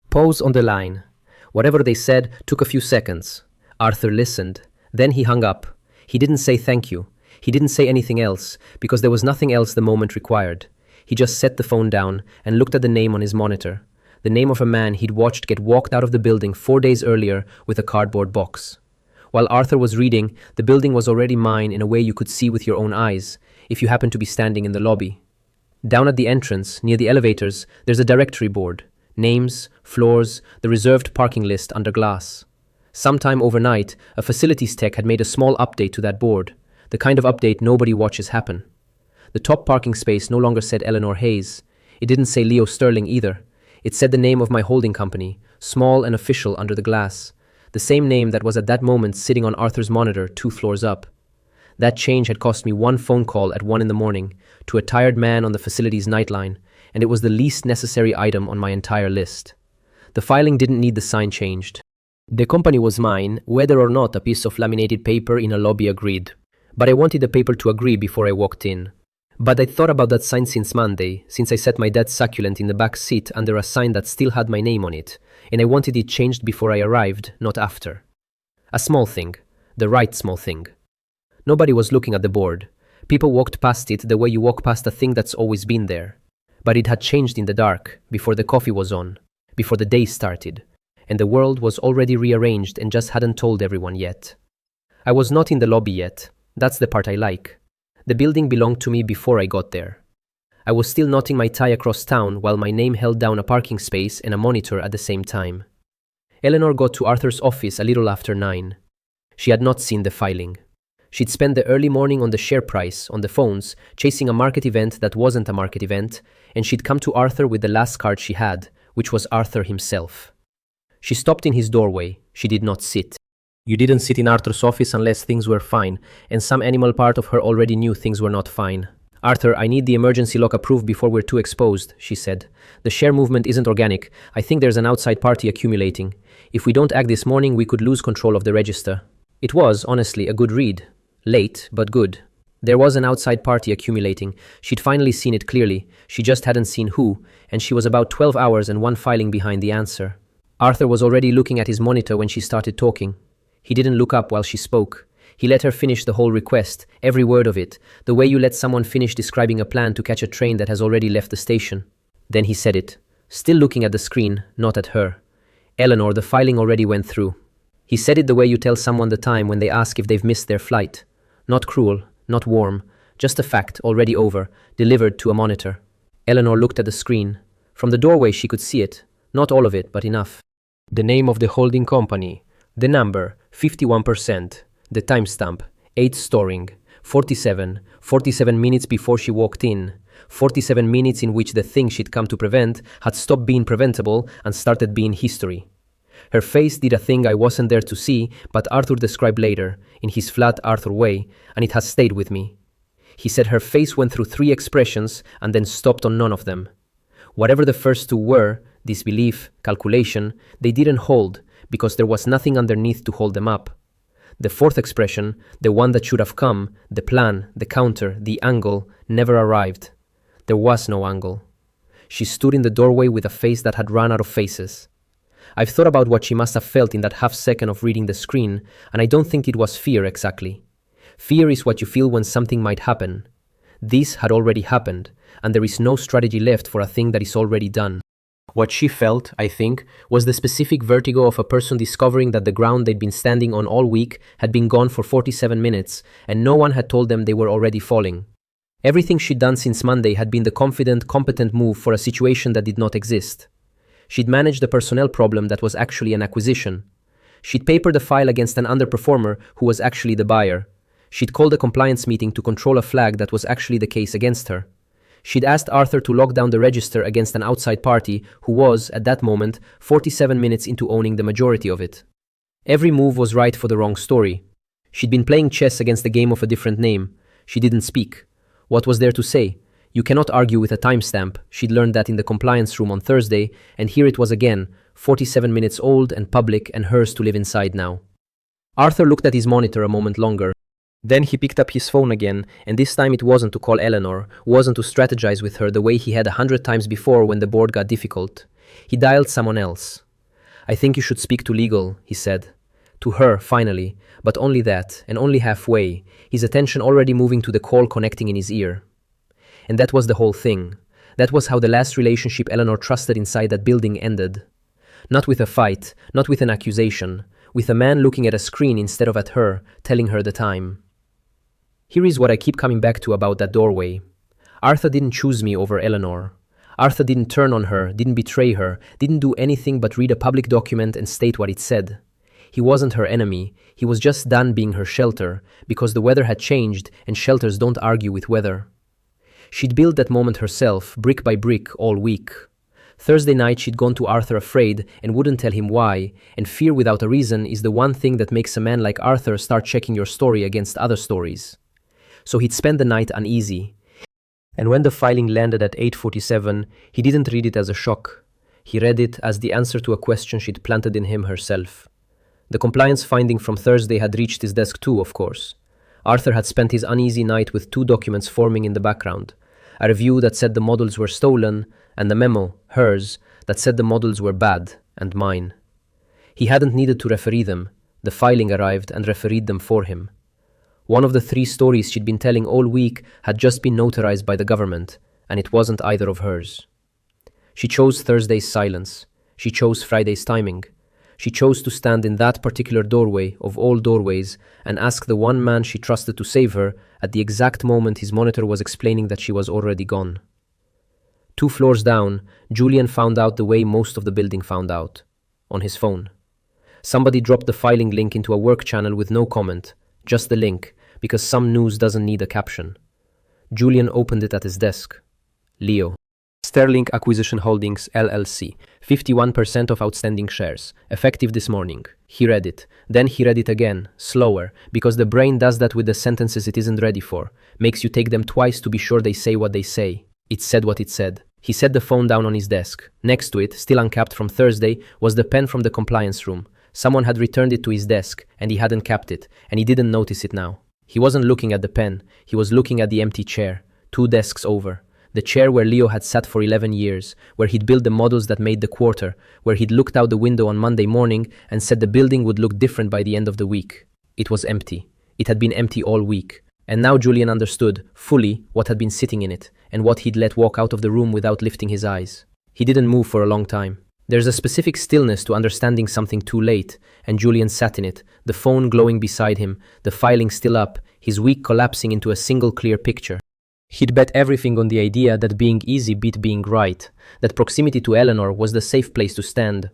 S1: Pause on the line. Whatever they said took a few seconds. Arthur listened. Then he hung up. He didn't say thank you. He didn't say anything else, because there was nothing else the moment required. He just set the phone down and looked at the name on his monitor. The name of a man he'd watched get walked out of the building 4 days earlier with a cardboard box. While Arthur was reading, the building was already mine in a way you could see with your own eyes, if you happened to be standing in the lobby. Down at the entrance, near the elevators, there's a directory board. Names, floors, the reserved parking list under glass. Sometime overnight, a facilities tech had made a small update to that board, the kind of update nobody watches happen. The top parking space no longer said Eleanor Hayes. It didn't say Leo Sterling either. It said the name of my holding company, small and official under the glass. The same name that was at that moment sitting on Arthur's monitor 2 floors up. That change had cost me one phone call at 1 in the morning to a tired man on the facility's nightline, and it was the least necessary item on my entire list. The filing didn't need the sign changed. The company was mine, whether or not a piece of laminated paper in a lobby agreed. But I wanted the paper to agree before I walked in. But I'd thought about that sign since Monday, since I set my dad's succulent in the back seat under a sign that still had my name on it, and I wanted it changed before I arrived, not after. A small thing. The right small thing. Nobody was looking at the board. People walked past it the way you walk past a thing that's always been there. But it had changed in the dark, before the coffee was on, before the day started, and the world was already rearranged and just hadn't told everyone yet. I was not in the lobby yet. That's the part I like. The building belonged to me before I got there. I was still knotting my tie across town while my name held down a parking space and a monitor at the same time. Eleanor got to Arthur's office a little after 9. She had not seen the filing. She'd spent the early morning on the share price, on the phones, chasing a market event that wasn't a market event, and she'd come to Arthur with the last card she had, which was Arthur himself. She stopped in his doorway. She did not sit. You didn't sit in Arthur's office unless things were fine, and some animal part of her already knew things were not fine. Arthur, I need the emergency lock approved before we're too exposed, she said. The share movement isn't organic. I think there's an outside party accumulating. If we don't act this morning, we could lose control of the register. It was, honestly, a good read. Late, but good. There was an outside party accumulating. She'd finally seen it clearly. She just hadn't seen who, and she was about 12 hours and 1 filing behind the answer. Arthur was already looking at his monitor when she started talking. He didn't look up while she spoke. He let her finish the whole request, every word of it, the way you let someone finish describing a plan to catch a train that has already left the station. Then he said it, still looking at the screen, not at her. Eleanor, the filing already went through. He said it the way you tell someone the time when they ask if they've missed their flight. Not cruel, not warm, just a fact already over, delivered to a monitor. Eleanor looked at the screen. From the doorway she could see it, not all of it, but enough. The name of the holding company, the number, 51%, the timestamp, 8 storing, 47 minutes before she walked in, 47 minutes in which the thing she'd come to prevent had stopped being preventable and started being history. Her face did a thing I wasn't there to see, but Arthur described later, in his flat Arthur way, and it has stayed with me. He said her face went through 3 expressions and then stopped on none of them. Whatever the first 2 were, disbelief, calculation, they didn't hold, because there was nothing underneath to hold them up. The 4th expression, the one that should have come, the plan, the counter, the angle, never arrived. There was no angle. She stood in the doorway with a face that had run out of faces. I've thought about what she must have felt in that half second of reading the screen, and I don't think it was fear exactly. Fear is what you feel when something might happen. This had already happened, and there is no strategy left for a thing that is already done. What she felt, I think, was the specific vertigo of a person discovering that the ground they'd been standing on all week had been gone for 47 minutes, and no one had told them they were already falling. Everything she'd done since Monday had been the confident, competent move for a situation that did not exist. She'd managed a personnel problem that was actually an acquisition. She'd papered a file against an underperformer who was actually the buyer. She'd called a compliance meeting to control a flag that was actually the case against her. She'd asked Arthur to lock down the register against an outside party who was, at that moment, 47 minutes into owning the majority of it. Every move was right for the wrong story. She'd been playing chess against a game of a different name. She didn't speak. What was there to say? You cannot argue with a timestamp. She'd learned that in the compliance room on Thursday, and here it was again, 47 minutes old and public and hers to live inside now. Arthur looked at his monitor a moment longer. Then he picked up his phone again, and this time it wasn't to call Eleanor, wasn't to strategize with her the way he had 100 times before when the board got difficult. He dialed someone else. "I think you should speak to legal," he said. To her, finally, but only that, and only halfway, his attention already moving to the call connecting in his ear. And that was the whole thing. That was how the last relationship Eleanor trusted inside that building ended. Not with a fight, not with an accusation, with a man looking at a screen instead of at her, telling her the time. Here is what I keep coming back to about that doorway. Arthur didn't choose me over Eleanor. Arthur didn't turn on her, didn't betray her, didn't do anything but read a public document and state what it said. He wasn't her enemy, he was just done being her shelter, because the weather had changed and shelters don't argue with weather. She'd built that moment herself, brick by brick, all week. Thursday night she'd gone to Arthur afraid and wouldn't tell him why, and fear without a reason is the one thing that makes a man like Arthur start checking your story against other stories. So he'd spend the night uneasy. And when the filing landed at 8:47, he didn't read it as a shock. He read it as the answer to a question she'd planted in him herself. The compliance finding from Thursday had reached his desk too, of course. Arthur had spent his uneasy night with two documents forming in the background. A review that said the models were stolen, and the memo, hers, that said the models were bad, and mine. He hadn't needed to referee them. The filing arrived and refereed them for him. One of the three stories she'd been telling all week had just been notarized by the government, and it wasn't either of hers. She chose Thursday's silence. She chose Friday's timing. She chose to stand in that particular doorway of all doorways and ask the one man she trusted to save her at the exact moment his monitor was explaining that she was already gone. 2 floors down, Julian found out the way most of the building found out. On his phone. Somebody dropped the filing link into a work channel with no comment, just the link, because some news doesn't need a caption. Julian opened it at his desk. Leo. Sterling Acquisition Holdings, LLC. 51% of outstanding shares. Effective this morning. He read it. Then he read it again, slower, because the brain does that with the sentences it isn't ready for. Makes you take them twice to be sure they say what they say. It said what it said. He set the phone down on his desk. Next to it, still uncapped from Thursday, was the pen from the compliance room. Someone had returned it to his desk, and he hadn't capped it, and he didn't notice it now. He wasn't looking at the pen. He was looking at the empty chair, 2 desks over. The chair where Leo had sat for 11 years, where he'd built the models that made the quarter, where he'd looked out the window on Monday morning and said the building would look different by the end of the week. It was empty. It had been empty all week. And now Julian understood, fully, what had been sitting in it, and what he'd let walk out of the room without lifting his eyes. He didn't move for a long time. There's a specific stillness to understanding something too late, and Julian sat in it, the phone glowing beside him, the filing still up, his week collapsing into a single clear picture. He'd bet everything on the idea that being easy beat being right, that proximity to Eleanor was the safe place to stand.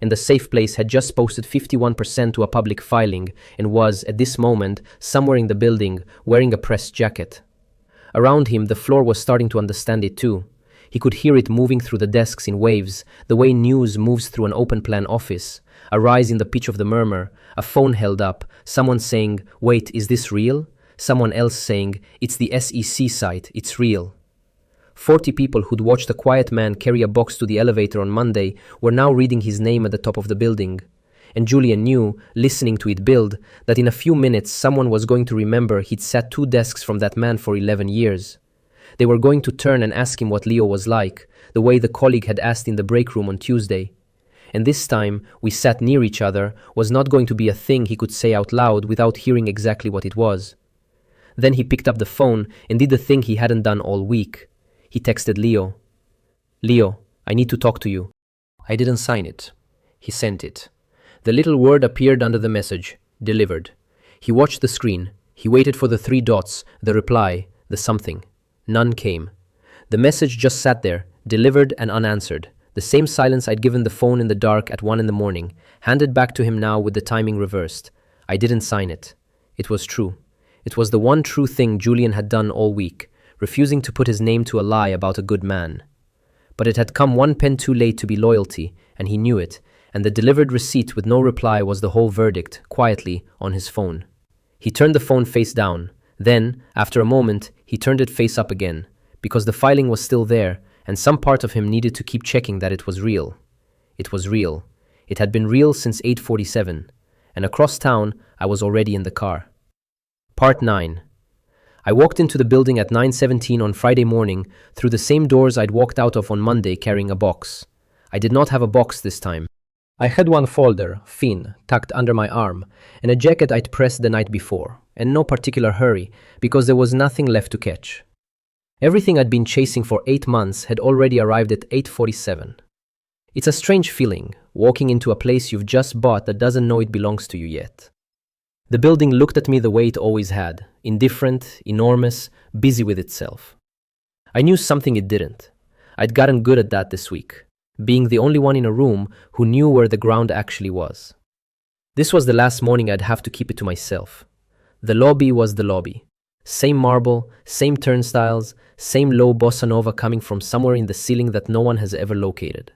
S1: And the safe place had just posted 51% to a public filing and was, at this moment, somewhere in the building, wearing a pressed jacket. Around him, the floor was starting to understand it too. He could hear it moving through the desks in waves, the way news moves through an open-plan office, a rise in the pitch of the murmur, a phone held up, someone saying, "Wait, is this real?" Someone else saying, "It's the SEC site, it's real." 40 people who'd watched a quiet man carry a box to the elevator on Monday were now reading his name at the top of the building. And Julian knew, listening to it build, that in a few minutes someone was going to remember he'd sat 2 desks from that man for 11 years. They were going to turn and ask him what Leo was like, the way the colleague had asked in the break room on Tuesday. And this time, we sat near each other, was not going to be a thing he could say out loud without hearing exactly what it was. Then he picked up the phone and did the thing he hadn't done all week. He texted Leo. "Leo, I need to talk to you." I didn't sign it. He sent it. The little word appeared under the message. Delivered. He watched the screen. He waited for the 3 dots, the reply, the something. None came. The message just sat there, delivered and unanswered. The same silence I'd given the phone in the dark at 1 in the morning, handed back to him now with the timing reversed. I didn't sign it. It was true. It was the one true thing Julian had done all week, refusing to put his name to a lie about a good man. But it had come one pen too late to be loyalty, and he knew it, and the delivered receipt with no reply was the whole verdict, quietly, on his phone. He turned the phone face down. Then, after a moment, he turned it face up again, because the filing was still there, and some part of him needed to keep checking that it was real. It was real. It had been real since 8:47, and across town, I was already in the car. Part 9. I walked into the building at 9:17 on Friday morning through the same doors I'd walked out of on Monday carrying a box. I did not have a box this time. I had one folder, thin, tucked under my arm, and a jacket I'd pressed the night before, and no particular hurry, because there was nothing left to catch. Everything I'd been chasing for 8 months had already arrived at 8:47. It's a strange feeling, walking into a place you've just bought that doesn't know it belongs to you yet. The building looked at me the way it always had, indifferent, enormous, busy with itself. I knew something it didn't. I'd gotten good at that this week, being the only one in a room who knew where the ground actually was. This was the last morning I'd have to keep it to myself. The lobby was the lobby. Same marble, same turnstiles, same low bossa nova coming from somewhere in the ceiling that no one has ever located.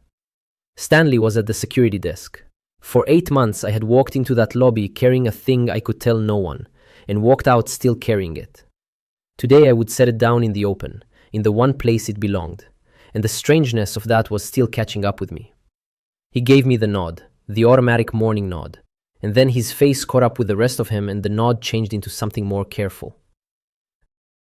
S1: Stanley was at the security desk. For 8 months I had walked into that lobby carrying a thing I could tell no one, and walked out still carrying it. Today I would set it down in the open, in the one place it belonged, and the strangeness of that was still catching up with me. He gave me the nod, the automatic morning nod, and then his face caught up with the rest of him and the nod changed into something more careful.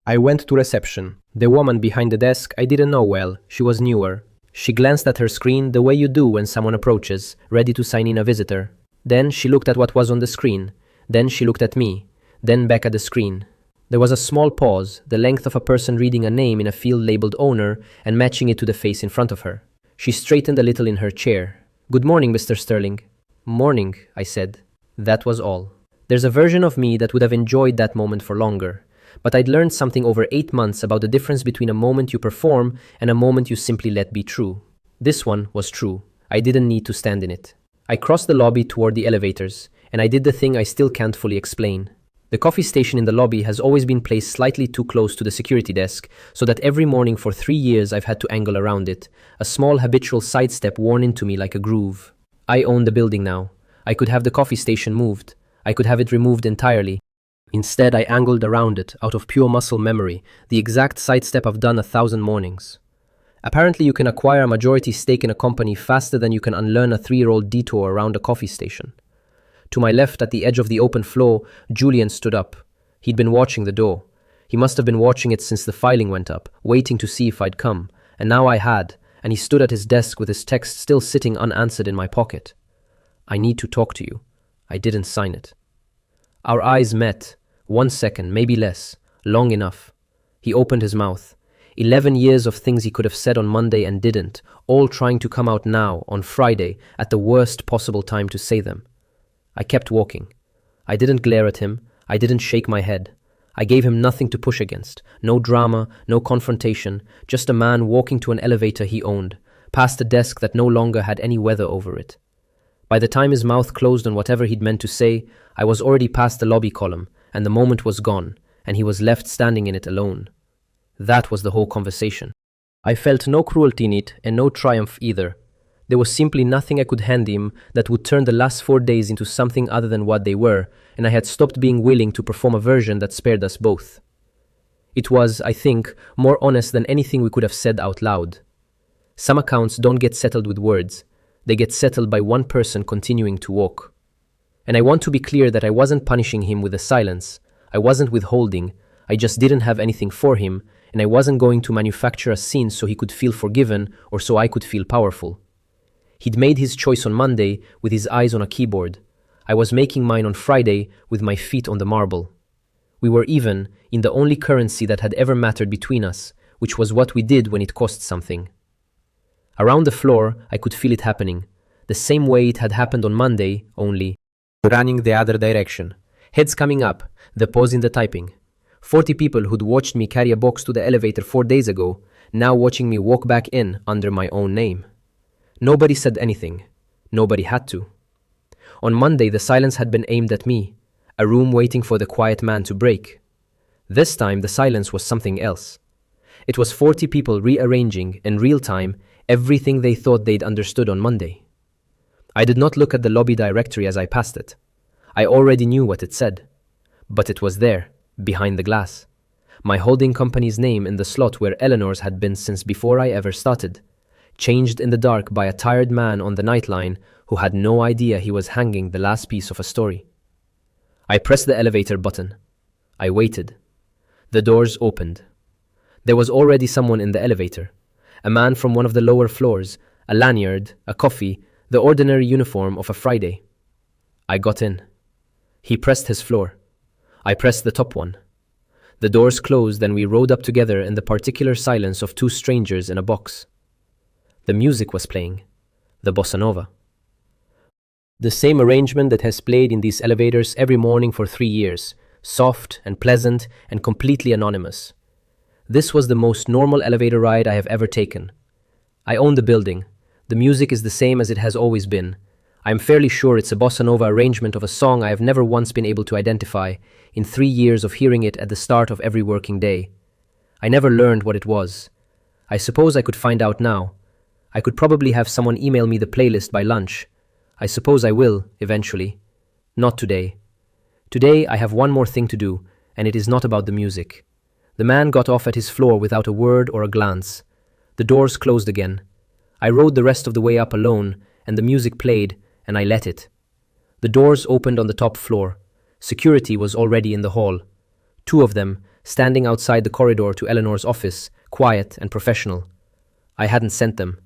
S1: I went to reception. The woman behind the desk I didn't know well, she was newer. She glanced at her screen the way you do when someone approaches, ready to sign in a visitor. Then she looked at what was on the screen. Then she looked at me. Then back at the screen. There was a small pause, the length of a person reading a name in a field labeled owner and matching it to the face in front of her. She straightened a little in her chair. "Good morning, Mr. Sterling." "Morning," I said. That was all. There's a version of me that would have enjoyed that moment for longer. But I'd learned something over 8 months about the difference between a moment you perform and a moment you simply let be true. This one was true. I didn't need to stand in it. I crossed the lobby toward the elevators, and I did the thing I still can't fully explain. The coffee station in the lobby has always been placed slightly too close to the security desk, so that every morning for 3 years I've had to angle around it, a small habitual sidestep worn into me like a groove. I own the building now. I could have the coffee station moved. I could have it removed entirely. Instead, I angled around it, out of pure muscle memory, the exact sidestep I've done 1,000 mornings. Apparently, you can acquire a majority stake in a company faster than you can unlearn a 3-year-old detour around a coffee station. To my left, at the edge of the open floor, Julian stood up. He'd been watching the door. He must have been watching it since the filing went up, waiting to see if I'd come, and now I had, and he stood at his desk with his text still sitting unanswered in my pocket. "I need to talk to you." I didn't sign it. Our eyes met. 1 second, maybe less. Long enough. He opened his mouth. 11 years of things he could have said on Monday and didn't, all trying to come out now, on Friday, at the worst possible time to say them. I kept walking. I didn't glare at him. I didn't shake my head. I gave him nothing to push against. No drama, no confrontation. Just a man walking to an elevator he owned, past a desk that no longer had any weather over it. By the time his mouth closed on whatever he'd meant to say, I was already past the lobby column, and the moment was gone, and he was left standing in it alone. That was the whole conversation. I felt no cruelty in it, and no triumph either. There was simply nothing I could hand him that would turn the last 4 days into something other than what they were, and I had stopped being willing to perform a version that spared us both. It was, I think, more honest than anything we could have said out loud. Some accounts don't get settled with words. They get settled by one person continuing to walk. And I want to be clear that I wasn't punishing him with a silence. I wasn't withholding. I just didn't have anything for him, and I wasn't going to manufacture a scene so he could feel forgiven or so I could feel powerful. He'd made his choice on Monday with his eyes on a keyboard. I was making mine on Friday with my feet on the marble. We were even in the only currency that had ever mattered between us, which was what we did when it cost something. Around the floor, I could feel it happening, the same way it had happened on Monday, only running the other direction. Heads coming up, the pause in the typing. 40 people who'd watched me carry a box to the elevator 4 days ago, now watching me walk back in under my own name. Nobody said anything. Nobody had to. On Monday, the silence had been aimed at me, a room waiting for the quiet man to break. This time, the silence was something else. It was 40 people rearranging, in real time, everything they thought they'd understood on Monday. I did not look at the lobby directory as I passed it. I already knew what it said. But it was there, behind the glass. My holding company's name in the slot where Eleanor's had been since before I ever started, changed in the dark by a tired man on the nightline who had no idea he was hanging the last piece of a story. I pressed the elevator button. I waited. The doors opened. There was already someone in the elevator. A man from one of the lower floors, a lanyard, a coffee, the ordinary uniform of a Friday. I got in. He pressed his floor. I pressed the top one. The doors closed and we rode up together in the particular silence of two strangers in a box. The music was playing. The bossa nova. The same arrangement that has played in these elevators every morning for 3 years, soft and pleasant and completely anonymous. This was the most normal elevator ride I have ever taken. I own the building. The music is the same as it has always been. I am fairly sure it's a bossa nova arrangement of a song I have never once been able to identify in 3 years of hearing it at the start of every working day. I never learned what it was. I suppose I could find out now. I could probably have someone email me the playlist by lunch. I suppose I will, eventually. Not today. Today I have one more thing to do, and it is not about the music. The man got off at his floor without a word or a glance. The doors closed again. I rode the rest of the way up alone, and the music played, and I let it. The doors opened on the top floor. Security was already in the hall. 2 of them, standing outside the corridor to Eleanor's office, quiet and professional. I hadn't sent them.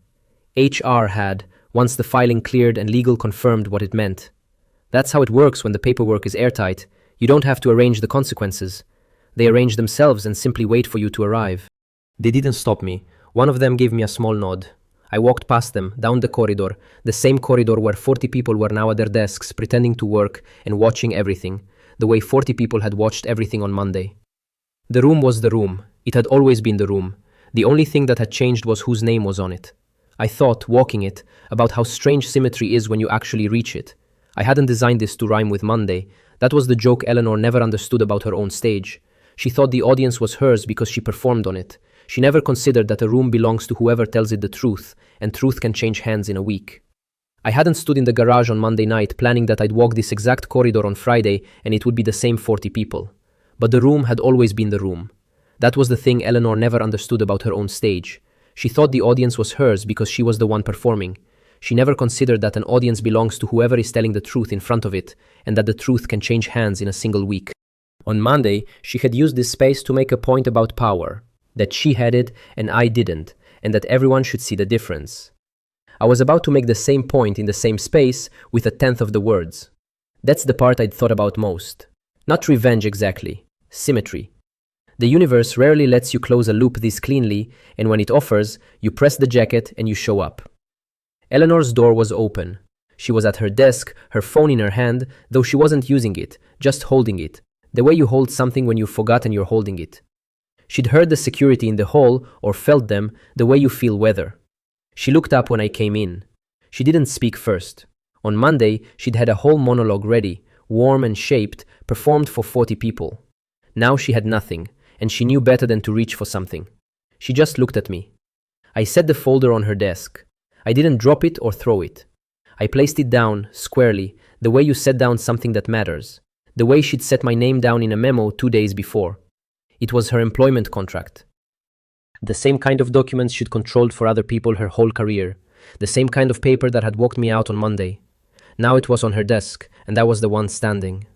S1: HR had, once the filing cleared and legal confirmed what it meant. That's how it works when the paperwork is airtight. You don't have to arrange the consequences. They arrange themselves and simply wait for you to arrive. They didn't stop me. One of them gave me a small nod. I walked past them, down the corridor, the same corridor where 40 people were now at their desks, pretending to work and watching everything, the way 40 people had watched everything on Monday. The room was the room. It had always been the room. The only thing that had changed was whose name was on it. I thought, walking it, about how strange symmetry is when you actually reach it. I hadn't designed this to rhyme with Monday. That was the joke Eleanor never understood about her own stage. She thought the audience was hers because she performed on it. She never considered that a room belongs to whoever tells it the truth, and truth can change hands in a week. I hadn't stood in the garage on Monday night planning that I'd walk this exact corridor on Friday and it would be the same 40 people. But the room had always been the room. That was the thing Eleanor never understood about her own stage. She thought the audience was hers because she was the one performing. She never considered that an audience belongs to whoever is telling the truth in front of it, and that the truth can change hands in a single week. On Monday, she had used this space to make a point about power, that she had it and I didn't, and that everyone should see the difference. I was about to make the same point in the same space with 1/10 of the words. That's the part I'd thought about most. Not revenge exactly, symmetry. The universe rarely lets you close a loop this cleanly, and when it offers, you press the jacket and you show up. Eleanor's door was open. She was at her desk, her phone in her hand, though she wasn't using it, just holding it, the way you hold something when you've forgotten you're holding it. She'd heard the security in the hall, or felt them, the way you feel weather. She looked up when I came in. She didn't speak first. On Monday, she'd had a whole monologue ready, warm and shaped, performed for 40 people. Now she had nothing, and she knew better than to reach for something. She just looked at me. I set the folder on her desk. I didn't drop it or throw it. I placed it down, squarely, the way you set down something that matters. The way she'd set my name down in a memo 2 days before. It was her employment contract. The same kind of documents she'd controlled for other people her whole career. The same kind of paper that had walked me out on Monday. Now it was on her desk, and that was the one standing.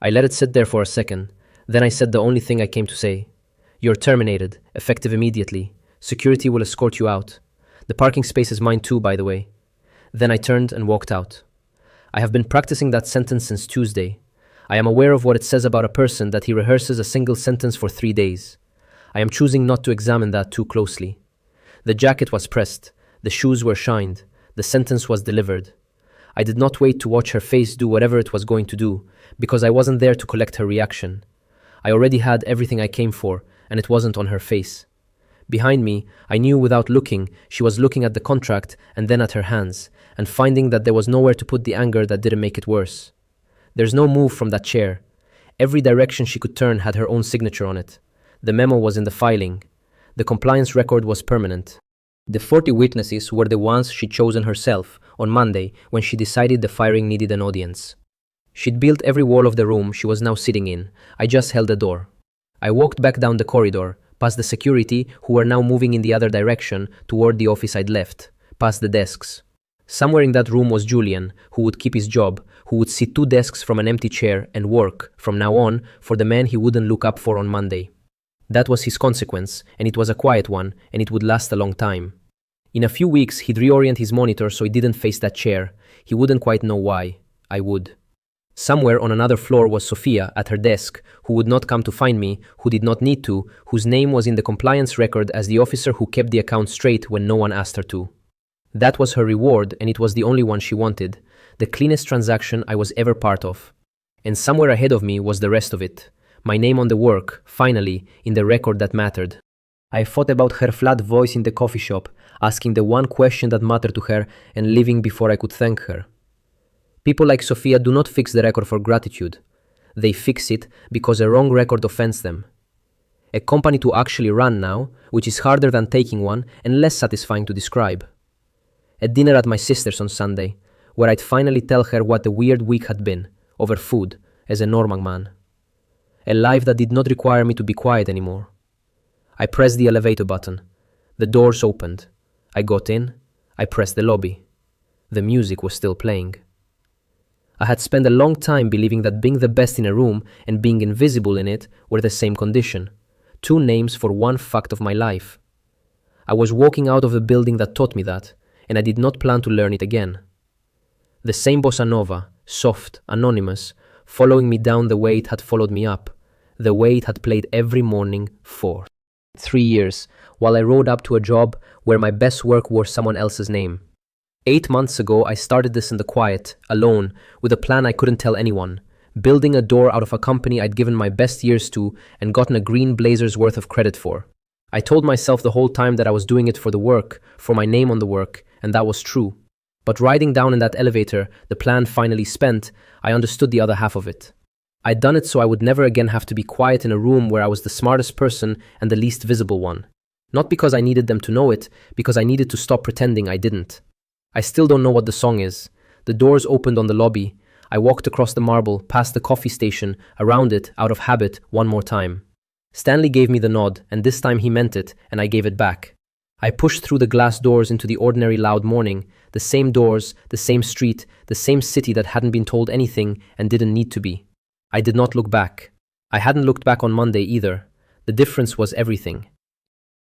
S1: I let it sit there for a second. Then I said the only thing I came to say. You're terminated, effective immediately. Security will escort you out. The parking space is mine too, by the way. Then I turned and walked out. I have been practicing that sentence since Tuesday. I am aware of what it says about a person that he rehearses a single sentence for 3 days. I am choosing not to examine that too closely. The jacket was pressed. The shoes were shined. The sentence was delivered. I did not wait to watch her face do whatever it was going to do, because I wasn't there to collect her reaction. I already had everything I came for, and it wasn't on her face. Behind me, I knew without looking, she was looking at the contract and then at her hands, and finding that there was nowhere to put the anger that didn't make it worse. There's no move from that chair. Every direction she could turn had her own signature on it. The memo was in the filing. The compliance record was permanent. The 40 witnesses were the ones she'd chosen herself on Monday when she decided the firing needed an audience. She'd built every wall of the room she was now sitting in. I just held the door. I walked back down the corridor, past the security who were now moving in the other direction toward the office I'd left, past the desks. Somewhere in that room was Julian, who would keep his job, who would sit 2 desks from an empty chair and work, from now on, for the man he wouldn't look up for on Monday. That was his consequence, and it was a quiet one, and it would last a long time. In a few weeks, he'd reorient his monitor so he didn't face that chair. He wouldn't quite know why. I would. Somewhere on another floor was Sophia at her desk, who would not come to find me, who did not need to, whose name was in the compliance record as the officer who kept the account straight when no one asked her to. That was her reward, and it was the only one she wanted, the cleanest transaction I was ever part of. And somewhere ahead of me was the rest of it. My name on the work, finally, in the record that mattered. I thought about her flat voice in the coffee shop, asking the one question that mattered to her and leaving before I could thank her. People like Sophia do not fix the record for gratitude. They fix it because a wrong record offends them. A company to actually run now, which is harder than taking one and less satisfying to describe. A dinner at my sister's on Sunday, where I'd finally tell her what a weird week had been, over food, as a normal man. A life that did not require me to be quiet anymore. I pressed the elevator button. The doors opened. I got in. I pressed the lobby. The music was still playing. I had spent a long time believing that being the best in a room and being invisible in it were the same condition. 2 names for one fact of my life. I was walking out of a building that taught me that, and I did not plan to learn it again. The same bossa nova, soft, anonymous, following me down the way it had followed me up, the way it had played every morning for 3 years, while I rode up to a job where my best work wore someone else's name. 8 months ago, I started this in the quiet, alone, with a plan I couldn't tell anyone, building a door out of a company I'd given my best years to and gotten a green blazer's worth of credit for. I told myself the whole time that I was doing it for the work, for my name on the work, and that was true. But riding down in that elevator, the plan finally spent, I understood the other half of it. I'd done it so I would never again have to be quiet in a room where I was the smartest person and the least visible one. Not because I needed them to know it, because I needed to stop pretending I didn't. I still don't know what the song is. The doors opened on the lobby. I walked across the marble, past the coffee station, around it, out of habit, one more time. Stanley gave me the nod, and this time he meant it, and I gave it back. I pushed through the glass doors into the ordinary loud morning, the same doors, the same street, the same city that hadn't been told anything and didn't need to be. I did not look back. I hadn't looked back on Monday either. The difference was everything.